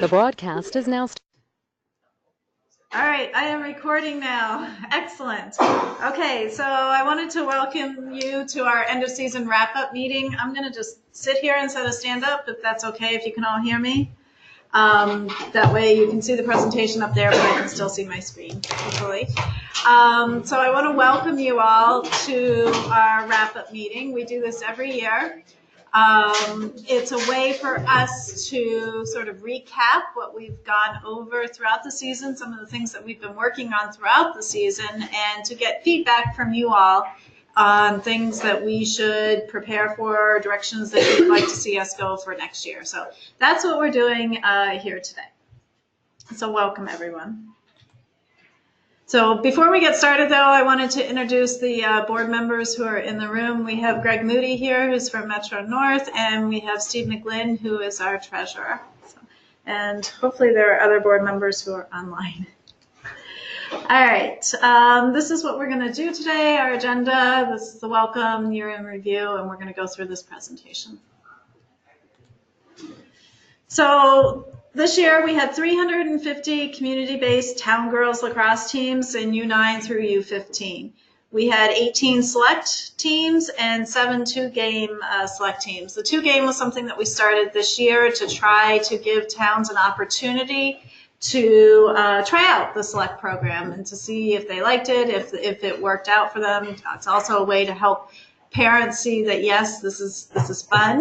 The broadcast is now. All right, I am recording now. Excellent. Okay, so I wanted to welcome you to our end of season wrap up meeting. I'm going to just sit here instead of stand up, if that's okay, if you can all hear me. That way you can see the presentation up there, but I can still see my screen, hopefully. So I want to welcome you all to our wrap up meeting. We do this every year. It's a way for us to sort of recap what we've gone over throughout the season, some of the things that we've been working on throughout the season, and to get feedback from you all on things that we should prepare for, directions that you'd like to see us go for next year. So that's what we're doing here today. So welcome, everyone. So before we get started, though, I wanted to introduce the board members who are in the room. We have Greg Moody here, who's from Metro North, and we have Steve McGlynn, who is our treasurer. And hopefully there are other board members who are online. All right, this is what we're going to do today, our agenda. This is the welcome, year-end review, and we're going to go through this presentation. So this year we had 350 community-based town girls lacrosse teams in U9 through U15. We had 18 select teams and 7 two-game select teams. The two-game was something that we started this year to try to give towns an opportunity to try out the select program and to see if they liked it, if it worked out for them. It's also a way to help parents see that, yes, this is fun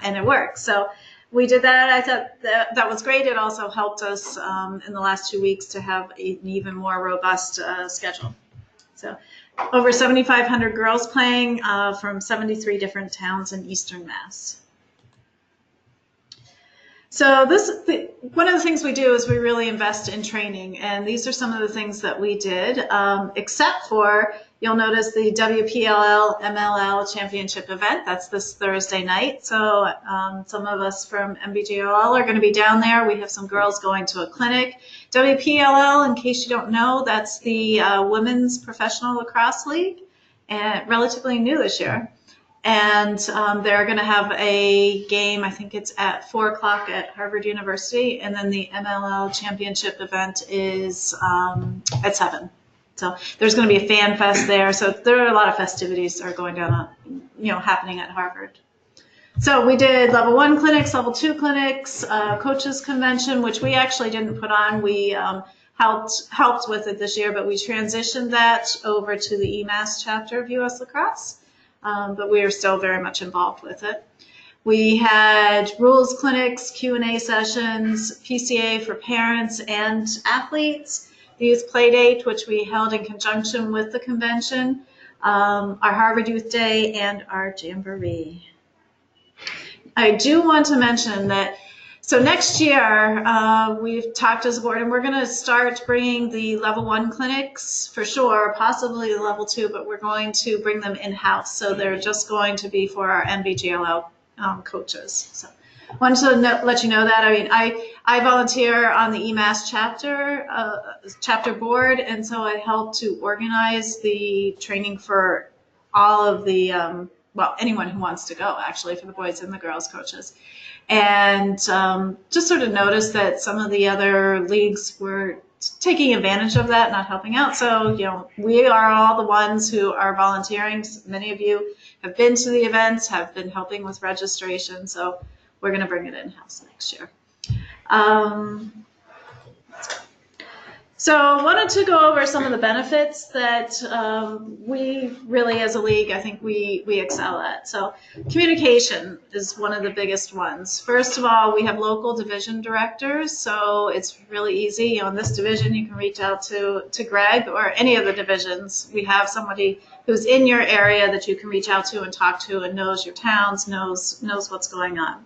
and it works. So we did that. I thought that was great. It also helped us in the last 2 weeks to have an even more robust schedule. So over 7,500 girls playing from 73 different towns in Eastern Mass. So one of the things we do is we really invest in training, and these are some of the things that we did, except for, you'll notice the WPLL MLL championship event. That's this Thursday night. So some of us from MBGLL are going to be down there. We have some girls going to a clinic. WPLL, in case you don't know, that's the Women's Professional Lacrosse League, and relatively new this year. And they're going to have a game, I think it's at 4 o'clock at Harvard University, and then the MLL championship event is at 7. So there's going to be a fan fest there. So there are a lot of festivities that are going down, happening at Harvard. So we did level 1 clinics, level 2 clinics, coaches convention, which we actually didn't put on. We helped with it this year, but we transitioned that over to the EMAS chapter of US Lacrosse. But we are still very much involved with it. We had rules clinics, Q&A sessions, PCA for parents and athletes, the youth play date, which we held in conjunction with the convention, our Harvard Youth Day, and our Jamboree. I do want to mention that, so next year, we've talked as a board, and we're going to start bringing the level 1 clinics for sure, possibly the level 2, but we're going to bring them in-house. So they're just going to be for our MBGLL coaches. So I wanted to let you know that. I mean, I volunteer on the EMAS chapter board, and so I help to organize the training for all of the, anyone who wants to go, actually, for the boys and the girls coaches. And just sort of noticed that some of the other leagues were taking advantage of that, not helping out. So, we are all the ones who are volunteering. Many of you have been to the events, have been helping with registration. So we're going to bring it in-house next year. So I wanted to go over some of the benefits that we really, as a league, I think we excel at. So communication is one of the biggest ones. First of all, we have local division directors, so it's really easy. In this division, you can reach out to Greg or any of the divisions. We have somebody who's in your area that you can reach out to and talk to and knows your towns, knows what's going on.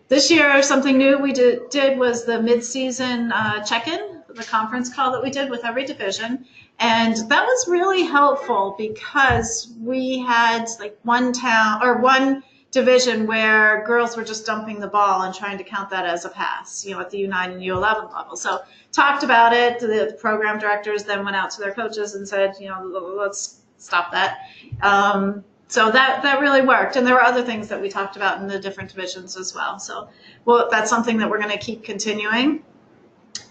This year, something new we did was the mid-season check-in, the conference call that we did with every division. And that was really helpful because we had like one division where girls were just dumping the ball and trying to count that as a pass, at the U9 and U11 level. So talked about it. The program directors then went out to their coaches and said, let's stop that. So that really worked. And there were other things that we talked about in the different divisions as well. So that's something that we're going to keep continuing.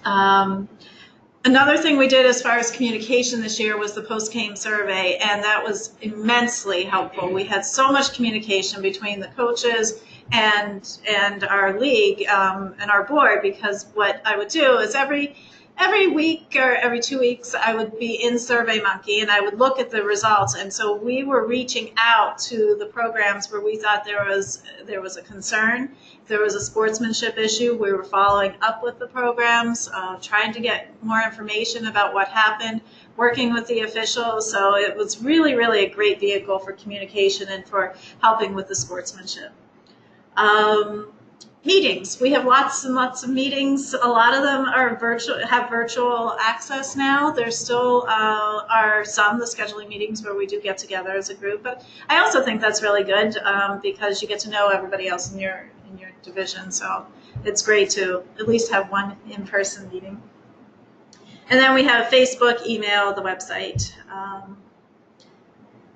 Another thing we did as far as communication this year was the post-game survey, and that was immensely helpful. We had so much communication between the coaches and our league and our board, because what I would do is every week or every 2 weeks I would be in SurveyMonkey and I would look at the results. And so we were reaching out to the programs where we thought there was a concern, if there was a sportsmanship issue. We were following up with the programs, trying to get more information about what happened, working with the officials. So it was really, really a great vehicle for communication and for helping with the sportsmanship. Meetings. We have lots and lots of meetings. A lot of them are have virtual access now. There still are some, the scheduling meetings, where we do get together as a group. But I also think that's really good because you get to know everybody else in your division. So it's great to at least have one in-person meeting. And then we have Facebook, email, the website.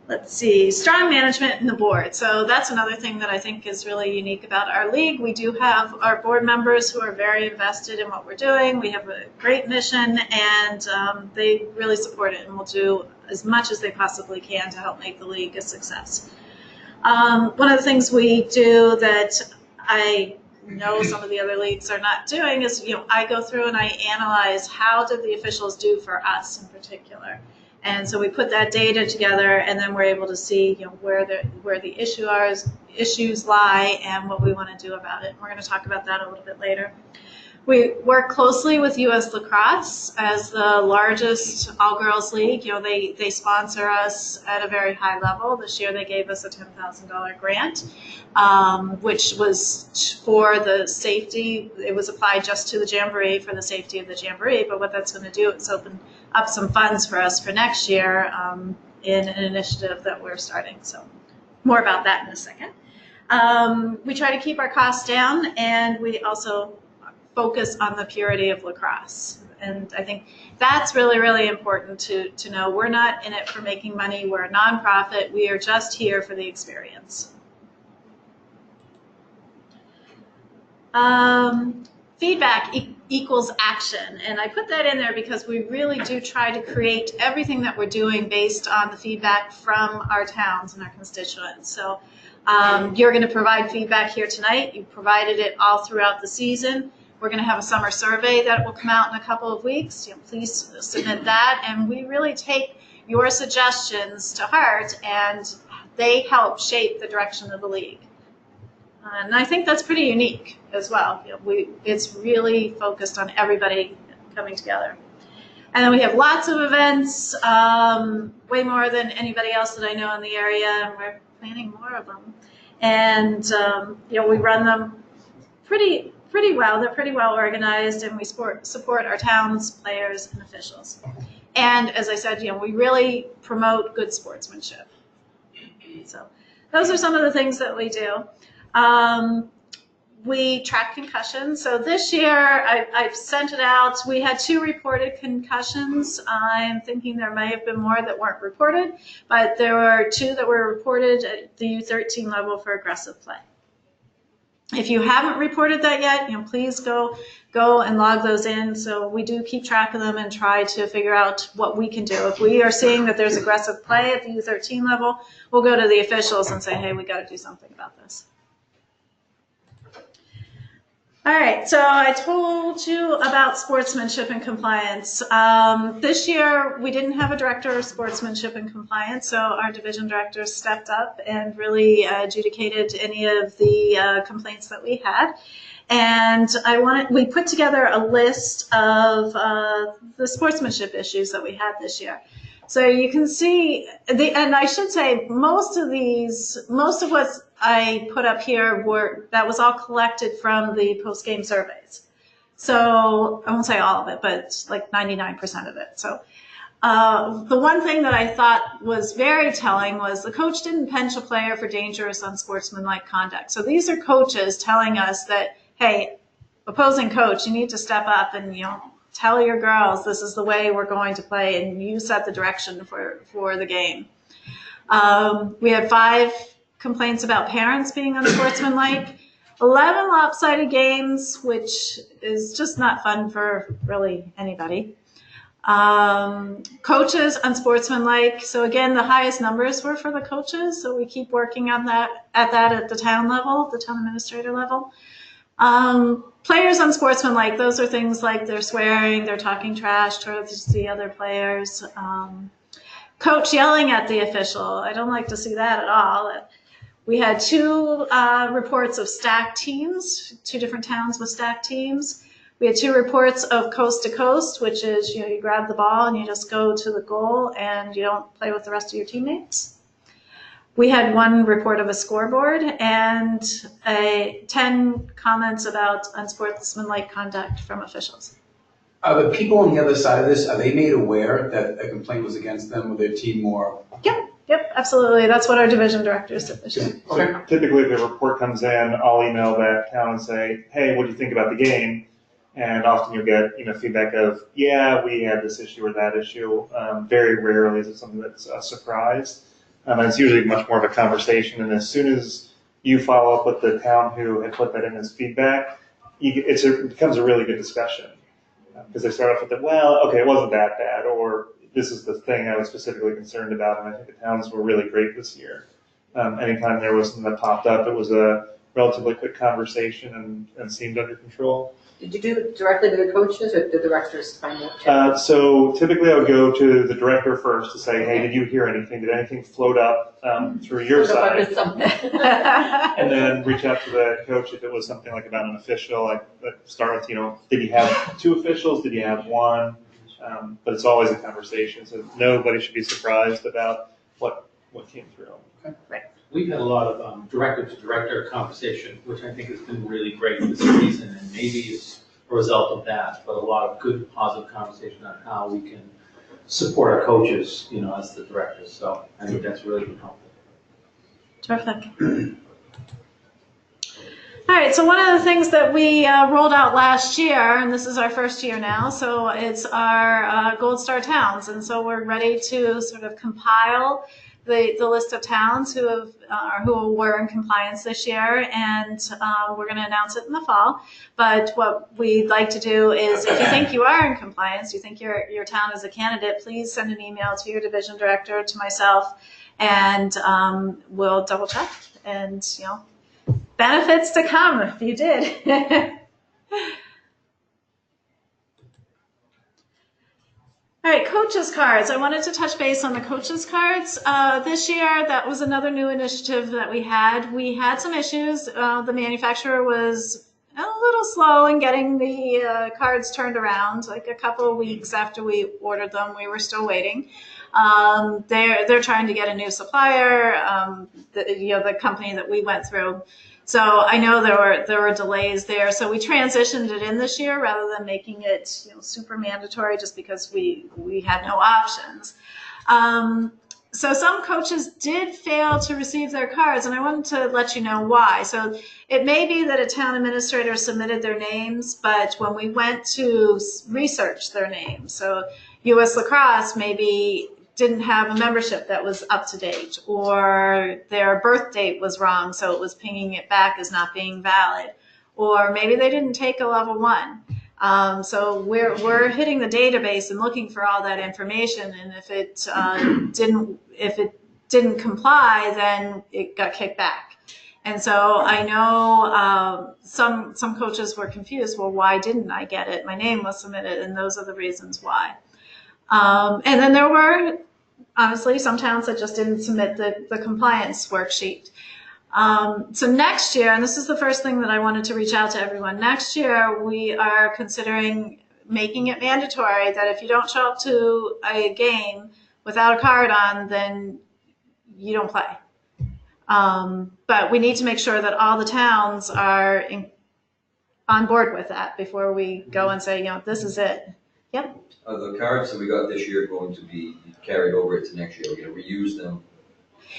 Let's see, strong management in the board. So that's another thing that I think is really unique about our league. We do have our board members who are very invested in what we're doing. We have a great mission, and they really support it and will do as much as they possibly can to help make the league a success. One of the things we do that I know some of the other leagues are not doing is, I go through and I analyze how did the officials do for us in particular. And so we put that data together, and then we're able to see, where the issues lie and what we want to do about it. We're going to talk about that a little bit later. We work closely with U.S. Lacrosse as the largest all-girls league. They sponsor us at a very high level. This year they gave us a $10,000 grant, which was for the safety. It was applied just to the Jamboree for the safety of the Jamboree. But what that's going to do is open up some funds for us for next year in an initiative that we're starting. So more about that in a second. We try to keep our costs down, and we also focus on the purity of lacrosse. And I think that's really, really important to know. We're not in it for making money. We're a nonprofit. We are just here for the experience. Feedback equals action. And I put that in there because we really do try to create everything that we're doing based on the feedback from our towns and our constituents. So you're going to provide feedback here tonight. You provided it all throughout the season. We're going to have a summer survey that will come out in a couple of weeks. Please submit that. And we really take your suggestions to heart, and they help shape the direction of the league. And I think that's pretty unique as well. It's really focused on everybody coming together. And then we have lots of events, way more than anybody else that I know in the area, and we're planning more of them. And we run them pretty well. They're pretty well organized, and we support our towns, players, and officials. And as I said, we really promote good sportsmanship. So those are some of the things that we do. We track concussions. So this year, I've sent it out. We had 2 reported concussions. I'm thinking there may have been more that weren't reported, but there were 2 that were reported at the U13 level for aggressive play. If you haven't reported that yet, please go and log those in. So we do keep track of them and try to figure out what we can do. If we are seeing that there's aggressive play at the U13 level, we'll go to the officials and say, hey, we got to do something about this. All right, so I told you about sportsmanship and compliance. This year, we didn't have a director of sportsmanship and compliance, so our division directors stepped up and really adjudicated any of the complaints that we had. And we put together a list of the sportsmanship issues that we had this year. So you can see, and I should say, most of what I put up here that was all collected from the post-game surveys. So I won't say all of it, but like 99% of it. So the one thing that I thought was very telling was the coach didn't bench a player for dangerous, unsportsmanlike conduct. So these are coaches telling us that, hey, opposing coach, you need to step up and tell your girls this is the way we're going to play, and you set the direction for the game. We had 5 complaints about parents being unsportsmanlike, 11 lopsided games, which is just not fun for really anybody. Coaches unsportsmanlike. So again, the highest numbers were for the coaches. So we keep working on that at the town level, the town administrator level. Players unsportsmanlike. Those are things like they're swearing, they're talking trash towards the other players. Coach yelling at the official. I don't like to see that at all. We had 2 reports of stacked teams, 2 different towns with stacked teams. We had 2 reports of coast to coast, which is, you grab the ball and you just go to the goal and you don't play with the rest of your teammates. We had 1 report of a scoreboard and 10 comments about unsportsmanlike conduct from officials. Are the people on the other side of this, are they made aware that a complaint was against them or their team more? Yep, absolutely. That's what our division directors did this year. Okay. So typically, if a report comes in, I'll email back town and say, "Hey, what do you think about the game?" And often you'll get feedback of, "Yeah, we had this issue or that issue." Very rarely is it something that's a surprise. And it's usually much more of a conversation. And as soon as you follow up with the town who had put that in as feedback, it becomes a really good discussion. Because they start off with okay, it wasn't that bad, or this is the thing I was specifically concerned about, and I think the towns were really great this year. Anytime there was something that popped up, it was a relatively quick conversation and seemed under control. Did you do it directly to the coaches, or did the directors find out? So typically I would go to the director first to say, "Hey, did you hear anything? Did anything float up through your side?" And then reach out to the coach if it was something like about an official. Like start with, did you have 2 officials? Did you have 1? But it's always a conversation, so nobody should be surprised about what came through. Okay. Right. We've had a lot of director-to-director conversation, which I think has been really great this season, and maybe it's a result of that, but a lot of good, positive conversation on how we can support our coaches, as the directors. So I think that's really been helpful. Terrific. All right, so one of the things that we rolled out last year, and this is our first year now, so it's our Gold Star towns, and so we're ready to sort of compile the list of towns who were in compliance this year, and we're going to announce it in the fall. But what we'd like to do is, if you think you are in compliance, you think your town is a candidate, please send an email to your division director, to myself, and we'll double check. And benefits to come if you did. All right, coaches cards. I wanted to touch base on the coaches cards. This year, that was another new initiative that we had. We had some issues. The manufacturer was a little slow in getting the cards turned around. Like a couple of weeks after we ordered them, we were still waiting. They're trying to get a new supplier, the company that we went through. So I know there were delays there. So we transitioned it in this year rather than making it super mandatory, just because we had no options. So some coaches did fail to receive their cards, and I wanted to let you know why. So it may be that a town administrator submitted their names, but when we went to research their names, so U.S. Lacrosse maybe didn't have a membership that was up to date, or their birth date was wrong, so it was pinging it back as not being valid, or maybe they didn't take a level 1. So we're hitting the database and looking for all that information, and if it didn't comply, then it got kicked back. And so I know some coaches were confused. Well, why didn't I get it? My name was submitted, and those are the reasons why. And then there were, honestly, some towns that just didn't submit the compliance worksheet. So next year, and this is the first thing that I wanted to reach out to everyone, next year we are considering making it mandatory that if you don't show up to a game without a card on, then you don't play. But we need to make sure that all the towns are on board with that before we go and say, this is it. Yep. Are the cards that we got this year going to be carried over to next year? Are we going to reuse them?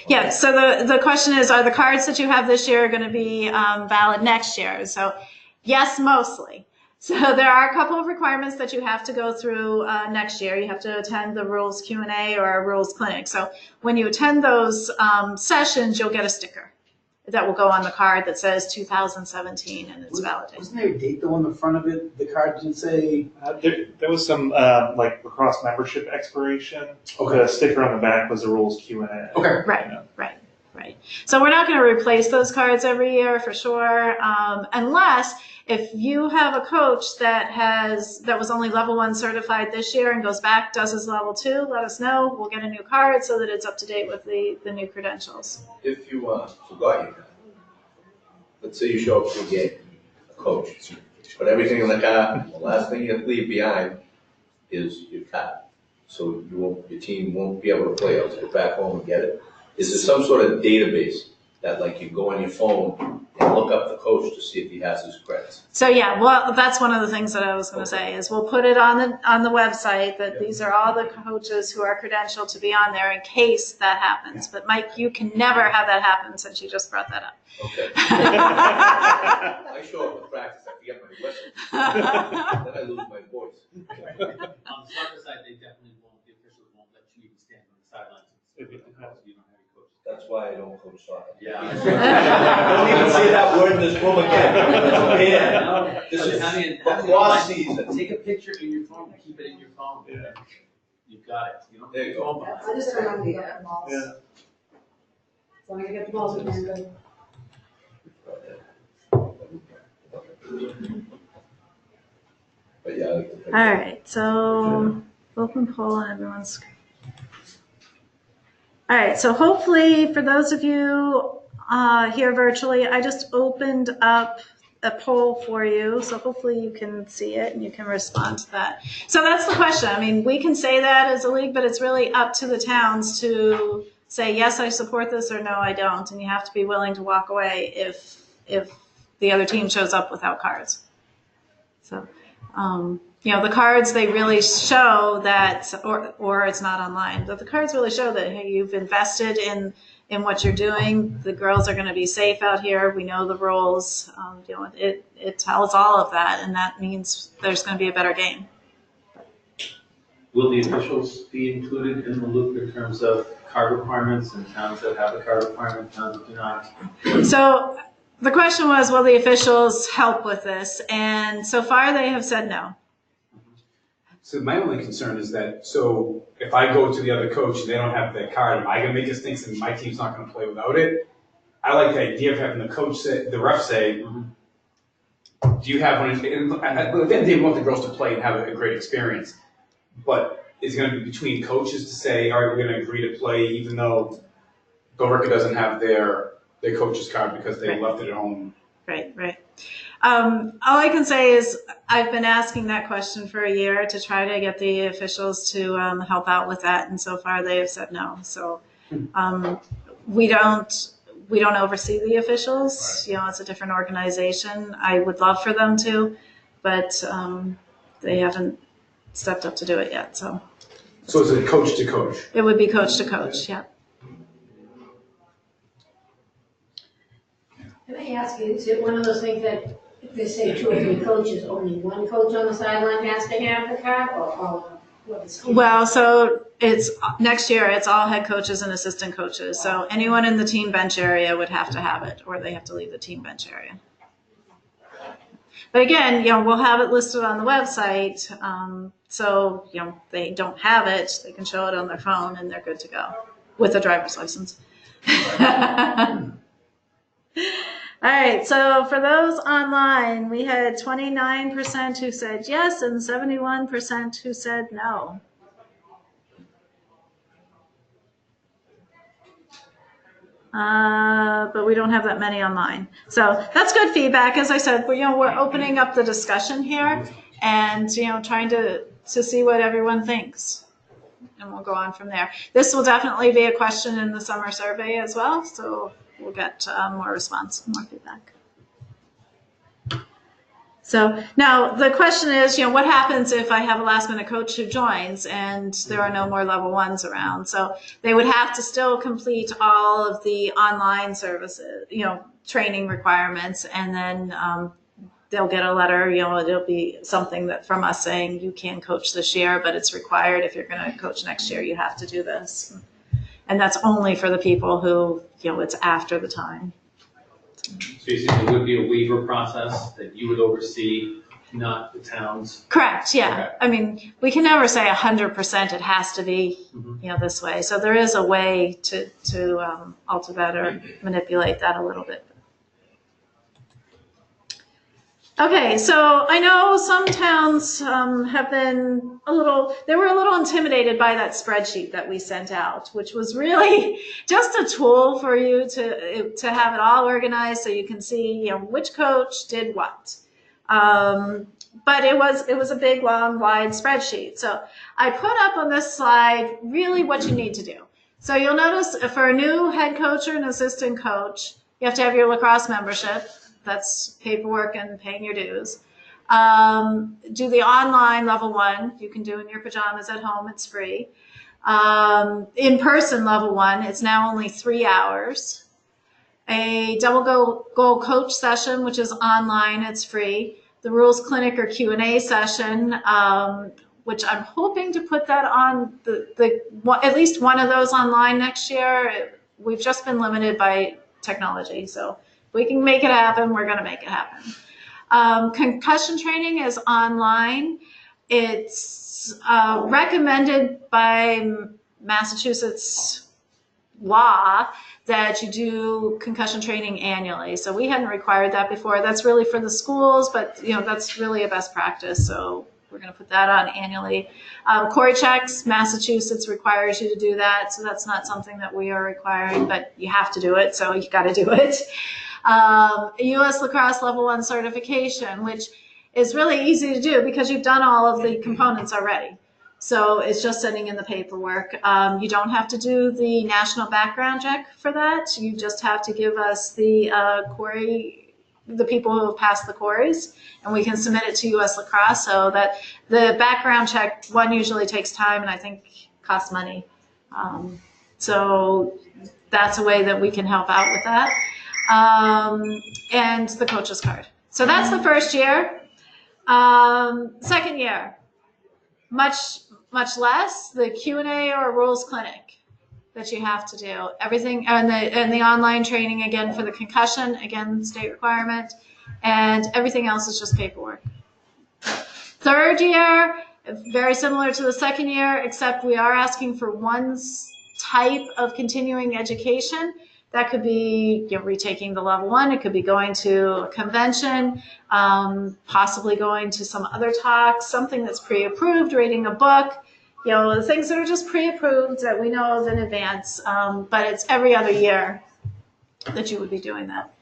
Yeah, so the question is, are the cards that you have this year going to be valid next year? So yes, mostly. So there are a couple of requirements that you have to go through next year. You have to attend the rules Q&A or a rules clinic. So when you attend those sessions, you'll get a sticker that will go on the card that says 2017 and it's validated. Wasn't there a date though on the front of it? The card didn't say. There was some like lacrosse membership expiration. Okay. The sticker on the back was the rules Q&A. Okay. Right. So we're not going to replace those cards every year for sure, unless if you have a coach that was only level 1 certified this year and goes back, does his level 2, let us know. We'll get a new card so that it's up to date with the new credentials. If you forgot your card, let's say you show up to a game, a coach, put everything in the car, the last thing you leave behind is your card. So your team won't be able to play. I'll go back home and get it. Is there some sort of database that like you go on your phone and look up the coach to see if he has his credits? So yeah, well, that's one of the things that I was going to say is we'll put it on the website that these are all the coaches who are credentialed to be on there in case that happens. But Mike, you can never have that happen since you just brought that up. Okay. I show up to practice, I forget my whistle. Then I lose my voice. On the soccer side, they definitely won't, the officials won't let you even stand on the sidelines because you don't have your coach. That's why I don't coach soccer. Yeah. Don't even say that word in this room again. Man, this is lacrosse season. Take a picture in your phone, keep it in your phone. Yeah. You've got it. You don't There you go. I just remember to get the balls. Yeah. As long as I get the balls, we're good. But yeah. All right, so open poll on everyone's screen. All right, so hopefully for those of you here virtually, I just opened up a poll for you. So hopefully you can see it and you can respond to that. So that's the question. I mean, we can say that as a league, but it's really up to the towns to say, yes, I support this, or no, I don't. And you have to be willing to walk away if the other team shows up without cards. So, the cards, they really show that, or it's not online, but the cards really show that, hey, you've invested in what you're doing. The girls are going to be safe out here. We know the rules. It tells all of that, and that means there's going to be a better game. Will the officials be included in the loop in terms of card requirements and towns that have the card requirement, towns that do not? So the question was, will the officials help with this? And so far they have said no. So my only concern is that, so if I go to the other coach and they don't have that card, am I going to make mistakes and my team's not going to play without it? I like the idea of having the coach say, the ref say, do you have one? And at the end of the day, we want the girls to play and have a great experience. But it's going to be between coaches to say, all right, we're going to agree to play even though Billerica doesn't have their coach's card because they left it at home. Right. All I can say is I've been asking that question for a year to try to get the officials to help out with that, and so far they have said no. So we don't oversee the officials. It's a different organization. I would love for them to, but they haven't stepped up to do it yet. So is it coach to coach? It would be coach to coach. Yeah. Let me ask you, is it one of those things that if they say 2 or 3 coaches, only one coach on the sideline has to have the card, or all? Well, so it's next year, it's all head coaches and assistant coaches. So anyone in the team bench area would have to have it, or they have to leave the team bench area. But again, we'll have it listed on the website. So, they don't have it, they can show it on their phone and they're good to go with a driver's license. All right, so for those online, we had 29% who said yes and 71% who said no. But we don't have that many online. So that's good feedback. As I said, we're opening up the discussion here and, trying to see what everyone thinks. And we'll go on from there. This will definitely be a question in the summer survey as well. So we'll get more response, more feedback. So now the question is, what happens if I have a last minute coach who joins and there are no more level 1s around? So they would have to still complete all of the online services, training requirements, and then they'll get a letter, it'll be something that from us saying you can coach this year, but it's required if you're going to coach next year, you have to do this. And that's only for the people who, it's after the time. So basically, there would be a waiver process that you would oversee, not the towns. Correct, yeah. Okay. I mean, we can never say 100% it has to be, this way. So there is a way to alter that or manipulate that a little bit. Okay, so I know some towns have been they were a little intimidated by that spreadsheet that we sent out, which was really just a tool for you to have it all organized so you can see, which coach did what. But it was a big, long, wide spreadsheet. So I put up on this slide really what you need to do. So you'll notice for a new head coach or an assistant coach, you have to have your lacrosse membership. That's paperwork and paying your dues. Do the online level 1. You can do in your pajamas at home. It's free. In-person level 1. It's now only 3 hours. A double goal coach session, which is online. It's free. The rules clinic or Q&A session, which I'm hoping to put that on at least one of those online next year. We've just been limited by technology, so if we can make it happen, we're going to make it happen. Concussion training is online. It's recommended by Massachusetts law that you do concussion training annually. So we hadn't required that before. That's really for the schools, but that's really a best practice. So we're going to put that on annually. Core checks, Massachusetts requires you to do that. So that's not something that we are requiring, but you have to do it. So you got to do it. U.S. Lacrosse Level 1 certification, which is really easy to do because you've done all of the components already. So it's just sending in the paperwork. You don't have to do the national background check for that. You just have to give us the the people who have passed the queries, and we can submit it to U.S. Lacrosse. So that the background check, one usually takes time and I think costs money. So that's a way that we can help out with that. And the coach's card. So that's the first year. Second year, much less. The Q&A or rules clinic that you have to do. Everything, and the online training, again, for the concussion, again, state requirement, and everything else is just paperwork. Third year, very similar to the second year, except we are asking for one type of continuing education. That could be retaking the level 1. It could be going to a convention, possibly going to some other talks, something that's pre-approved, reading a book, the things that are just pre-approved that we know of in advance. But it's every other year that you would be doing that.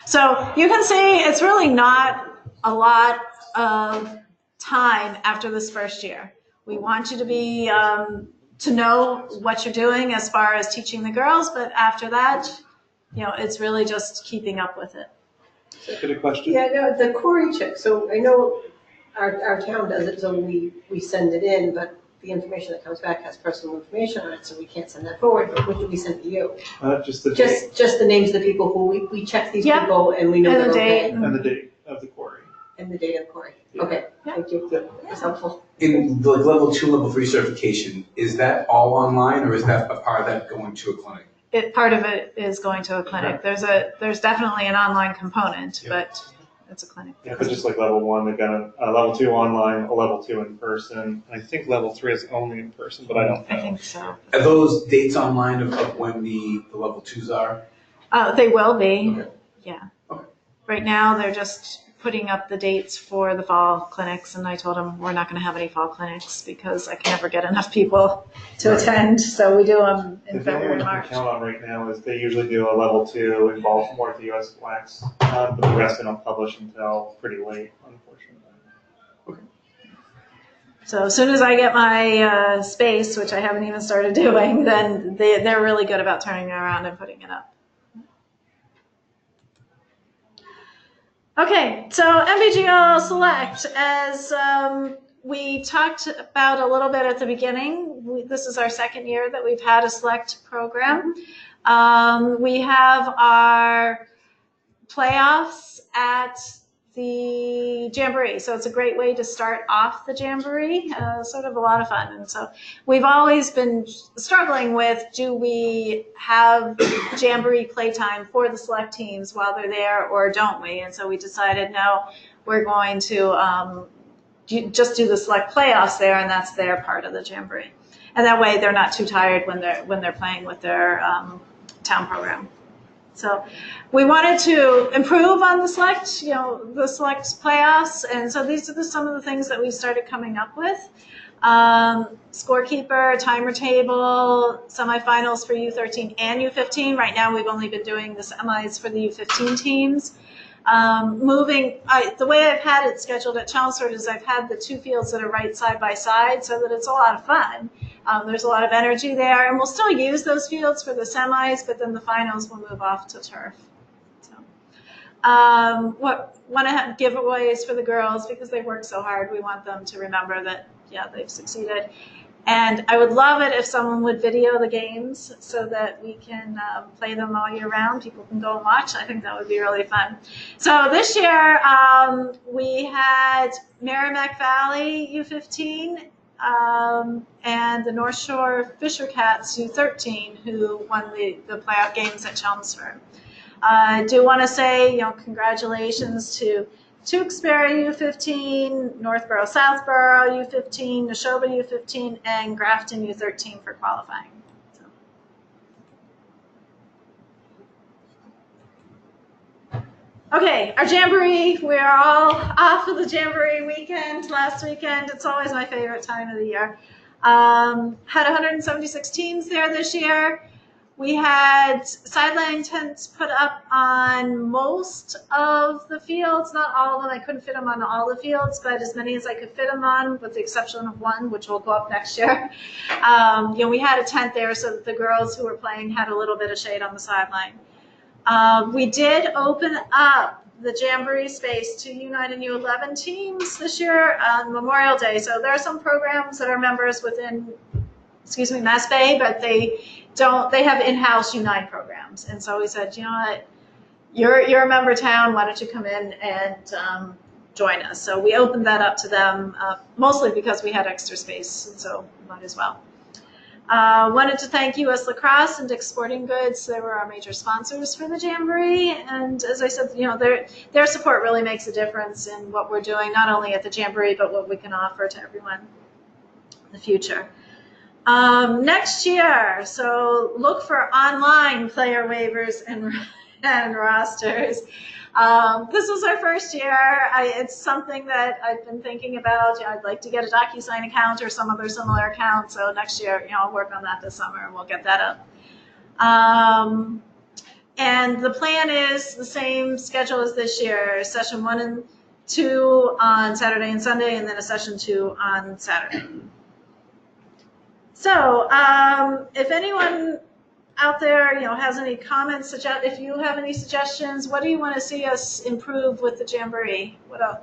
So you can see it's really not a lot of time after this first year. We want you to be to know what you're doing as far as teaching the girls, but after that, it's really just keeping up with it. Good question. Yeah, no, the Corey check. So I know our town does it, so we send it in, but the information that comes back has personal information on it, so we can't send that forward. But what do we send to you? Just the Just the names of the people who we check these people and we know And they're the date. okay. and the date of the quarry. And the date of Corey. Yeah. Okay, thank you. That's helpful. In the level 2, level 3 certification, is that all online, or is that a part of that going to a clinic? Part of it is going to a clinic. There's definitely an online component, but it's a clinic. Yeah, but just like level 1, they've got a level 2 online, a level 2 in person. I think level 3 is only in person, but I don't know. I think so. Are those dates online of when the level 2s are? They will be. Okay. Yeah. Okay. Right now, they're just putting up the dates for the fall clinics, and I told them we're not going to have any fall clinics because I can never get enough people to attend. So we do them in The only February one and you can March. count on right now is they usually do a level 2 in Baltimore at the U.S. Wax, but the rest they don't publish until pretty late, unfortunately. So as soon as I get my space, which I haven't even started doing, then they're really good about turning it around and putting it up. Okay, so MBGLL Select, as we talked about a little bit at the beginning, this is our second year that we've had a Select program. We have our playoffs at the Jamboree. So it's a great way to start off the Jamboree, sort of a lot of fun. And so we've always been struggling with, do we have Jamboree playtime for the select teams while they're there, or don't we? And so we decided, no, we're going to just do the select playoffs there, and that's their part of the Jamboree. And that way they're not too tired when they're playing with their town program. So we wanted to improve on the select, the select playoffs. And so these are some of the things that we started coming up with. Scorekeeper, timer table, semifinals for U13 and U15. Right now we've only been doing the semis for the U15 teams. The way I've had it scheduled at Chelmsford is I've had the two fields that are right side by side so that it's a lot of fun. There's a lot of energy there, and we'll still use those fields for the semis, but then the finals will move off to turf. So, want to have giveaways for the girls because they've worked so hard. We want them to remember that, yeah, they've succeeded. And I would love it if someone would video the games so that we can play them all year round. People can go and watch. I think that would be really fun. So this year we had Merrimack Valley U15 and the North Shore Fisher Cats U13 who won the playoff games at Chelmsford. I do want to say, congratulations to Tewksbury U15, Northborough Southborough U15, Neshoba U15, and Grafton U13 for qualifying. So. Okay, our Jamboree, we are all off of the Jamboree weekend, last weekend. It's always my favorite time of the year. Had 176 teams there this year. We had sideline tents put up on most of the fields, not all of them. I couldn't fit them on all the fields, but as many as I could fit them on, with the exception of one, which will go up next year. We had a tent there so that the girls who were playing had a little bit of shade on the sideline. We did open up the Jamboree space to U9 and U11 teams this year on Memorial Day. So there are some programs that are members within, Mass Bay, but they have in-house U9 programs. And so we said, you know what, you're a member town, why don't you come in and join us? So we opened that up to them, mostly because we had extra space, and so might as well. Wanted to thank US Lacrosse and Dick's Sporting Goods. They were our major sponsors for the Jamboree. And as I said, their support really makes a difference in what we're doing, not only at the Jamboree, but what we can offer to everyone in the future. Next year, so look for online player waivers and rosters. This was our first year. It's something that I've been thinking about. I'd like to get a DocuSign account or some other similar account. So next year, I'll work on that this summer and we'll get that up. And the plan is the same schedule as this year, session 1 and 2 on Saturday and Sunday, and then a session 2 on Saturday. So if anyone out there, has any comments, if you have any suggestions, what do you want to see us improve with the Jamboree? What else?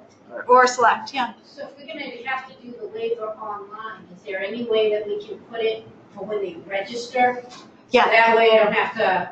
Or select, yeah. So if we're going to have to do the waiver online, is there any way that we can put it for when they register? Yeah. So that way I don't have to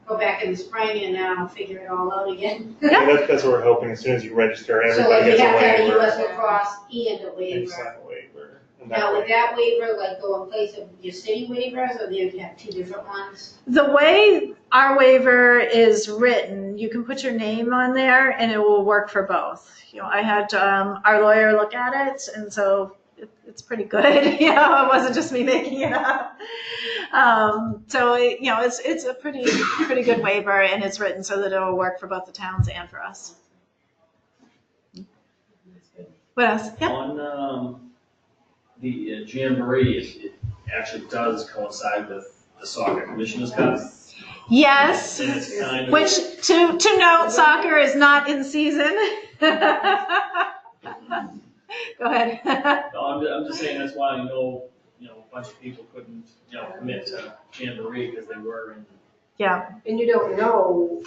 go back in the spring and now figure it all out again. Yeah. That's what we're hoping. As soon as you register, So everybody like we gets a have to have a waiver. US Lacrosse and a waiver. Exact waiver. And Now, way- would that waiver go in place of your city waivers, or do you have two different ones? The way our waiver is written, you can put your name on there and it will work for both. I had our lawyer look at it, and so it's pretty good. It wasn't just me making it up. So it's a pretty good waiver, and it's written so that it will work for both the towns and for us. What else? Yeah. On the Jamboree, it actually does coincide with the Soccer Commissioners Cup. Yes, And it's kind of, which to note, soccer is not in season. Go ahead. no, I'm just saying that's why a bunch of people couldn't, commit to Jamboree because they were in. Yeah. And you don't know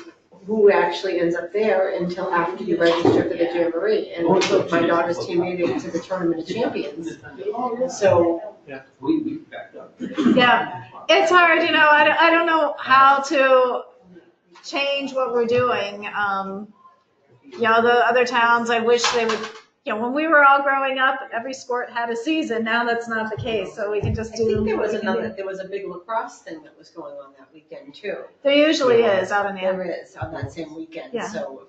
who actually ends up there until after you register for the Jamboree. And my daughter's team made it to the Tournament of Champions. So. We backed up. Yeah, it's hard, I don't know how to change what we're doing. the other towns, I wish they would, when we were all growing up, every sport had a season. Now that's not the case, so we can just I do. think there was a big lacrosse thing that was going on that weekend too. There usually is out in the. There is on that same weekend. Yeah. So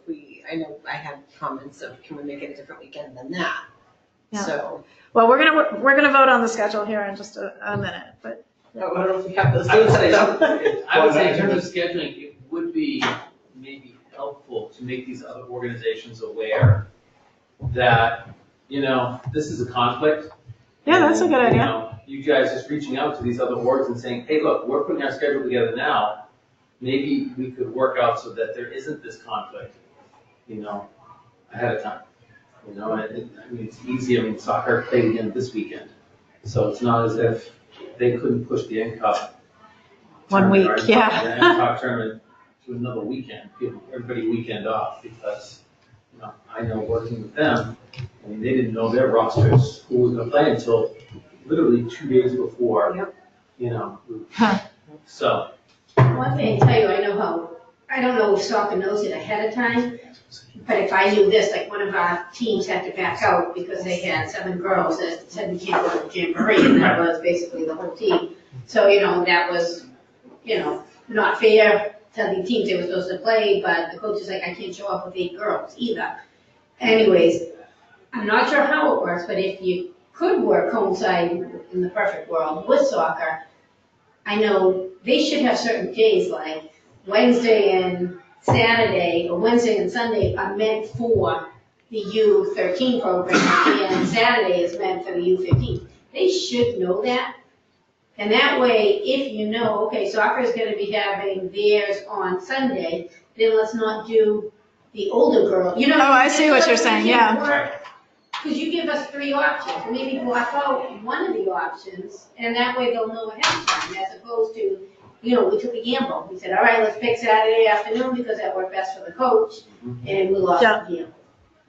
I know I had comments of, can we make it a different weekend than that? Yeah. So. Well, we're gonna vote on the schedule here in just a minute, but. I don't know if we have those I would dates. say in terms of scheduling, it would be maybe helpful to make these other organizations aware that, this is a conflict. Yeah, that's a good And, idea. You guys just reaching out to these other boards and saying, hey, look, we're putting our schedule together now. Maybe we could work out so that there isn't this conflict, ahead of time. It's easy. Soccer played again this weekend. So it's not as if they couldn't push the NCUP. 1 week, yeah. The NCUP tournament to another weekend, give everybody weekend off because, I know working with them, they didn't know their rosters, who was going to play until literally 2 days before, So. One thing I tell you, I don't know if soccer knows it ahead of time, but if I knew this, like one of our teams had to back out because they had 7 girls that said we can't go to the Jamboree, and that was basically the whole team. So, that was, not fair to the teams they were supposed to play, but the coach is like, I can't show up with 8 girls either. Anyways, I'm not sure how it works, but if you could coincide in the perfect world with soccer, I know they should have certain days like Wednesday and Saturday, or Wednesday and Sunday are meant for the U13 program, and Saturday is meant for the U15. They should know that. And that way, if okay, soccer is going to be having theirs on Sunday, then let's not do the older girl. Oh, I see what you're saying, yeah. Because you give us 3 options, maybe block out one of the options, and that way they'll know ahead of time, as opposed to, we took a gamble. We said, all right, let's pick Saturday afternoon because that worked best for the coach, and we lost the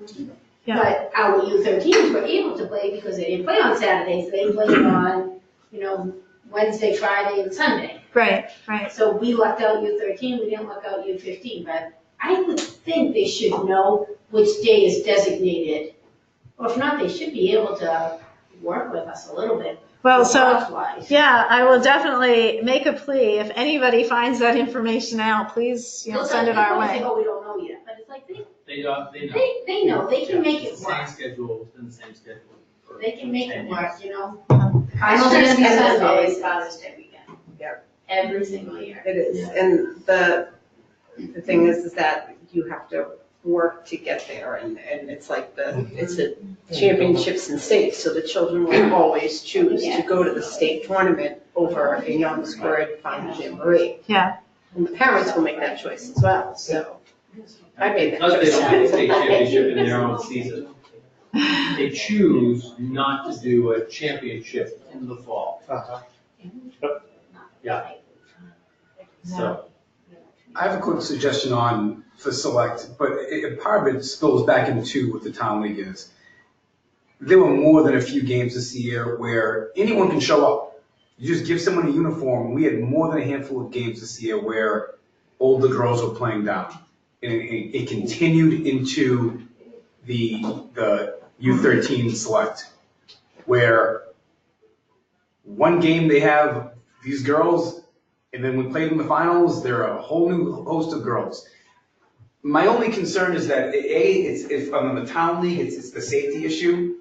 gamble. Yeah. But our U13s were able to play because they didn't play on Saturdays. They played on, Wednesday, Friday, and Sunday. Right. So we lucked out U13, we didn't luck out U15, but I would think they should know which day is designated. Or if not, they should be able to work with us a little bit. Well, so, lacrosse-wise. yeah, I will definitely make a plea. If anybody finds that information out, please, send it our way. Oh, we don't know yet, but it's like They know. they know, they can make it Same work. schedule, it's been the same schedule. for They can make it 10 work, years. Finals It's are just- gonna be and it's Sundays. Father's Day weekend. Yep. Every single year. It is, and the thing is that you have to work to get there, and it's like it's the championships and states, so the children will always choose to go to the state tournament over a young squared final jamboree. Yeah. And the parents will make that choice as well, so I made that Because they choice. don't win a state championship in their own season. They choose not to do a championship in the fall. Yeah. So, I have a quick suggestion for select, but part of it spills back into what the town league is. There were more than a few games this year where anyone can show up. You just give someone a uniform. We had more than a handful of games this year where older girls were playing down. And it continued into the U13 select, where one game they have these girls, and then we played in the finals, they're a whole new host of girls. My only concern is that, it's on the town league, it's the safety issue.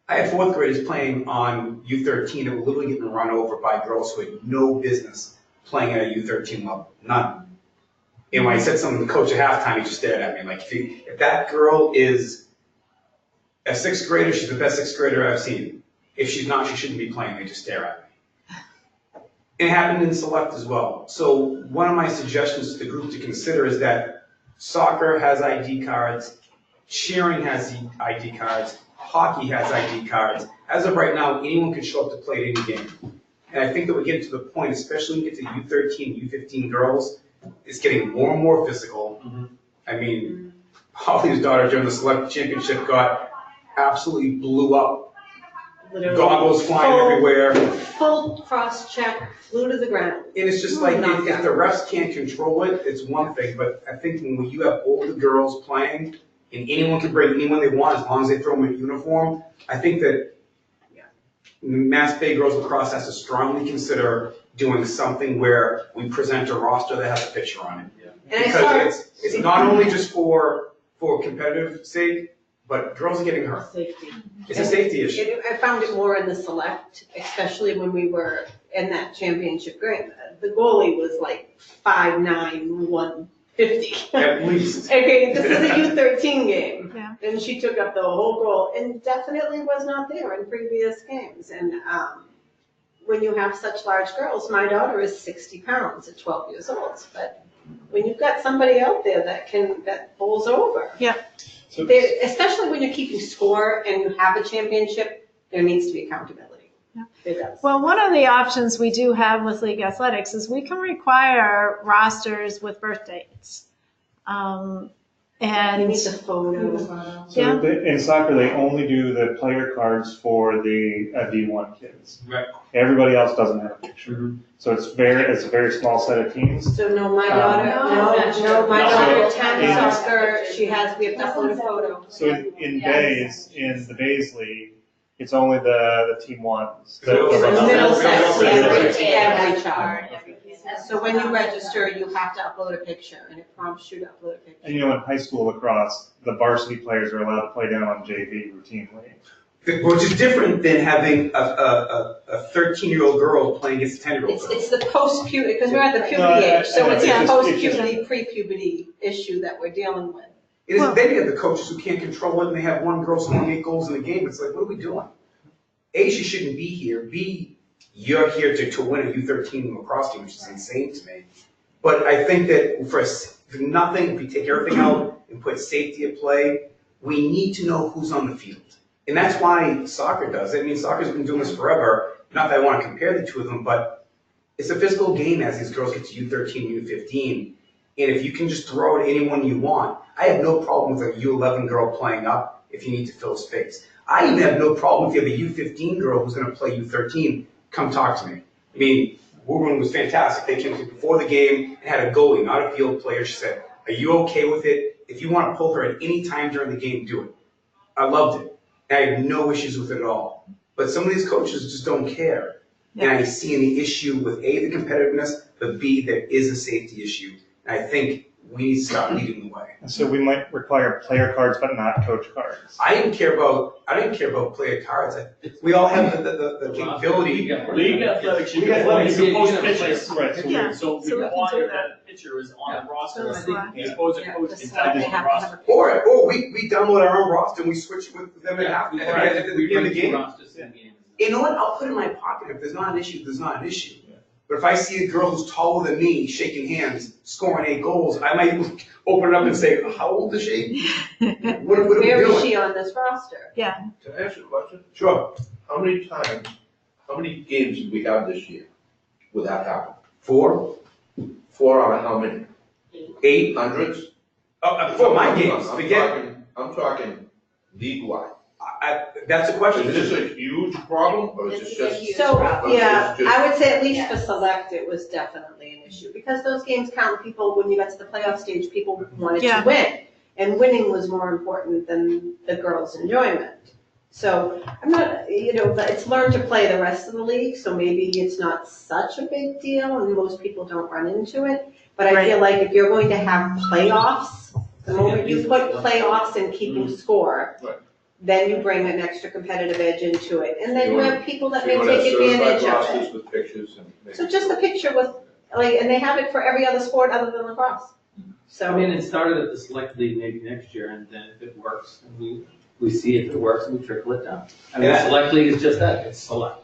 I had 4th graders playing on U13 that were literally getting run over by girls who had no business playing at a U13 level, none. And when I said something to the coach at halftime, he just stared at me like, if that girl is a 6th grader, she's the best 6th grader I've seen. If she's not, she shouldn't be playing. They just stare at me. It happened in select as well. So one of my suggestions to the group to consider is that soccer has ID cards, cheering has ID cards, hockey has ID cards. As of right now, anyone can show up to play at any game. And I think that we get to the point, especially when we get to U13, U15 girls, it's getting more and more physical. I mean, Holly's daughter during the select championship got absolutely blew up literally. Goggles flying everywhere. Full cross check, flew to the ground. And it's just like, Knocked if out. the refs can't control it, it's one thing, but I think when you have older girls playing, and anyone can break anyone they want as long as they throw them in uniform, I think that Mass Bay Girls Lacrosse has to strongly consider doing something where we present a roster that has a picture on it. And I saw Because it's not only just for competitive sake, but girls are getting hurt. safety. It's a safety issue. I found it more in the select, especially when we were in that championship game. The goalie was like 5'9", 150. At least. Okay, this is a U13 game. Yeah. And she took up the whole goal and definitely was not there in previous games. And when you have such large girls, my daughter is 60 pounds at 12 years old. But when you've got somebody out there that bowls over. Yeah. So, Especially when you're keeping score and you have a championship, there needs to be accountability. Yeah. It does. Well, one of the options we do have with league athletics is we can require rosters with birth dates. You And need the photo. so Yeah. in soccer, they only do the player cards for the D1 kids. Right. Everybody else doesn't have a picture. So it's a very small set of teams. So no, my daughter, my No. daughter So attends in- soccer, we have to upload a photo. So in the Bays League, it's only the team ones. In the middle section, every child. So when you register, you have to upload a picture and it prompts you to upload a picture. And in high school lacrosse, the varsity players are allowed to play down on JV routinely. Which is different than having a 13-year-old girl playing against a 10-year-old girl. It's the post-puberty, because we're at the puberty age, so it's a post-puberty, pre-puberty issue that we're dealing with. It is, then you have the coaches who can't control it, and they have one girl scoring 8 goals in the game. It's like, what are we doing? A, she shouldn't be here. B, you're here to win a U13 lacrosse team, which is insane to me. But I think that for nothing, if we take everything out and put safety at play, we need to know who's on the field. And that's why soccer does it. I mean, soccer's been doing this forever. Not that I want to compare the two of them, but it's a physical game as these girls get to U13, U15. And if you can just throw it at anyone you want, I have no problem with a U11 girl playing up if you need to fill space. I even have no problem if you have a U15 girl who's going to play U13, come talk to me. I mean, Woburn was fantastic. They came to me before the game and had a goalie, not a field player. She said, are you okay with it? If you want to pull her at any time during the game, do it. I loved it. I had no issues with it at all. But some of these coaches just don't care. And I see an issue with A, the competitiveness, but B, there is a safety issue. And I think we need to stop leading the way. And so we might require player cards, but not coach cards. I didn't care about player cards. We all have the capability. League athletics, you League can athletics, you you post can pictures. Right, so Yeah. So So we we can do require that. that picture is on the roster, That's fine. as opposed to coach The can select, type they in the have to have roster. a picture. Or we download our own roster and we switch it with them at the beginning of the game. You know what? I'll put it in my pocket. If there's not an issue, there's not an issue. But if I see a girl who's taller than me shaking hands, scoring 8 goals, I might open it up and say, how old is she? What are we Where is doing? she on this roster? Yeah. Can I ask you a question? Sure. How many games did we have this year where that happened? 4, 4 out of how many? 8. Hundreds? For my games, forget. I'm talking league-wide. That's the question. Is this a huge problem, or is it just? So, yeah, Just- I would say at least for Yes. select, it was definitely an issue, because those games count. People, when you got to the playoff stage, people wanted Yeah. to win, and winning was more important than the girls' enjoyment. So, I'm not, but it's learned to play the rest of the league, so maybe it's not such a big deal, and most people don't run into it. But I feel like if you're going to have playoffs, the moment you put playoffs and keeping score, Right. then you bring an extra competitive edge into it. And then You you wanna- have people that So may you wanna have take advantage certified of it. rosters with pictures and. So just a picture with, and they have it for every other sport other than lacrosse. I mean, So, it started at the select league maybe next year, and then if it works, and we see if it works, and we trickle it down. I mean, Yeah. select league is just that, it's select.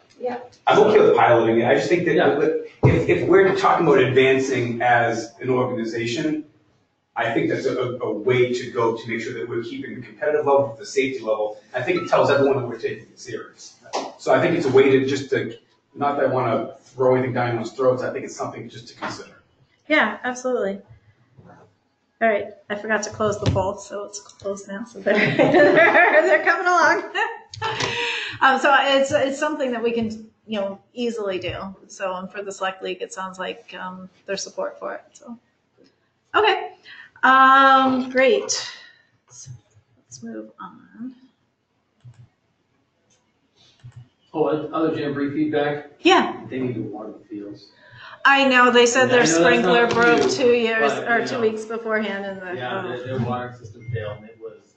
I'm okay with piloting it. I just think that Yeah. if we're talking about advancing as an organization, I think that's a way to go to make sure that we're keeping the competitive level, the safety level. I think it tells everyone that we're taking it serious. So I think it's a way to not that I want to throw anything down anyone's throats, I think it's something just to consider. Yeah, absolutely. All right, I forgot to close the poll, so it's closed now, so they're coming along. So it's something that we can, easily do. So for the select league, it sounds like there's support for it. So, okay. Great. So let's move on. Oh, other Jamboree feedback, Yeah, they need to water the fields. I know. They said Yeah, I their know that's sprinkler not broke you, 2 years but, or 2 weeks beforehand, and Yeah, their water system failed, and it was.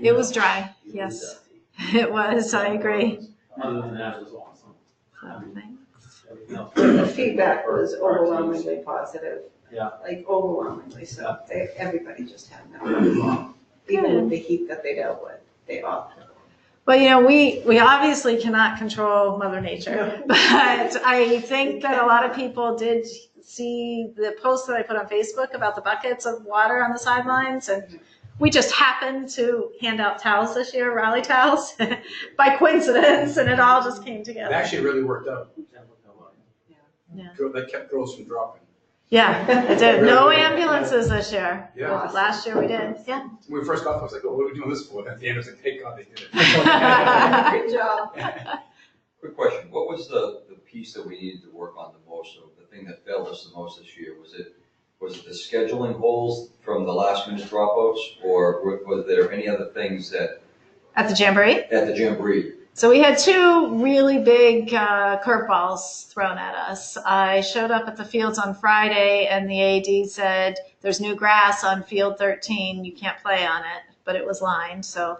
it was dry. it was Yes, dusty. it was. I agree. Other than that, it was awesome. So, thanks. Everything else- The feedback was overwhelmingly positive. Yeah. Like overwhelmingly, so everybody just had no problem. Even with the heat that they dealt with, they all. Well, we obviously cannot control Mother Nature, but I think that a lot of people did see the post that I put on Facebook about the buckets of water on the sidelines, and we just happened to hand out towels this year, Raleigh towels, by coincidence, and it all just came It together. actually really worked out. Yeah. That kept girls from dropping. Yeah, it did. No ambulances this year. Yeah. Last year we did. Yeah. When we first got there, I was like, oh, what are we doing this for? At the end, I was like, thank God they did it. Good job. Quick question, what was the piece that we needed to work on the most, or the thing that failed us the most this year? Was it the scheduling holes from the last minute dropouts, or was there any other things that, At the Jamboree? at the Jamboree? So we had 2 really big curveballs thrown at us. I showed up at the fields on Friday, and the AD said, there's new grass on field 13. You can't play on it, but it was lined. So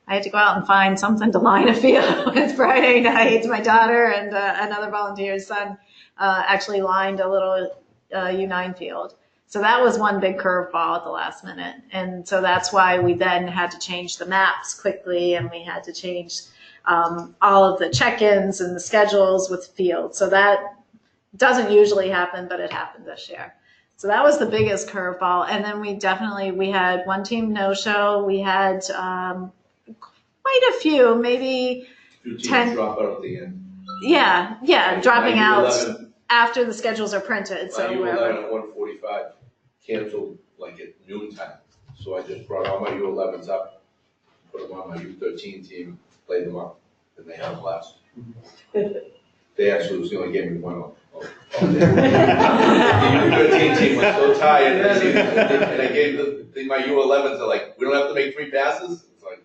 I had to go out and find something to line a field with Friday night. My daughter and another volunteer's son actually lined a little U9 field. So that was one big curveball at the last minute. And so that's why we then had to change the maps quickly, and we had to change all of the check-ins and the schedules with fields. So that doesn't usually happen, but it happened this year. So that was the biggest curveball. And then we had one team no-show. We had quite a few, maybe 2 teams 10. drop out at the end. Yeah, dropping My out U11 after the schedules are printed. So My U11 wherever. at 1:45 canceled like at noontime. So I just brought all my U11s up, put them on my U13 team, played them up, and they had a blast. They actually was the only game we won all day. The U13 team was so tired, and I gave my U11s, they're like, we don't have to make 3 passes? It's like,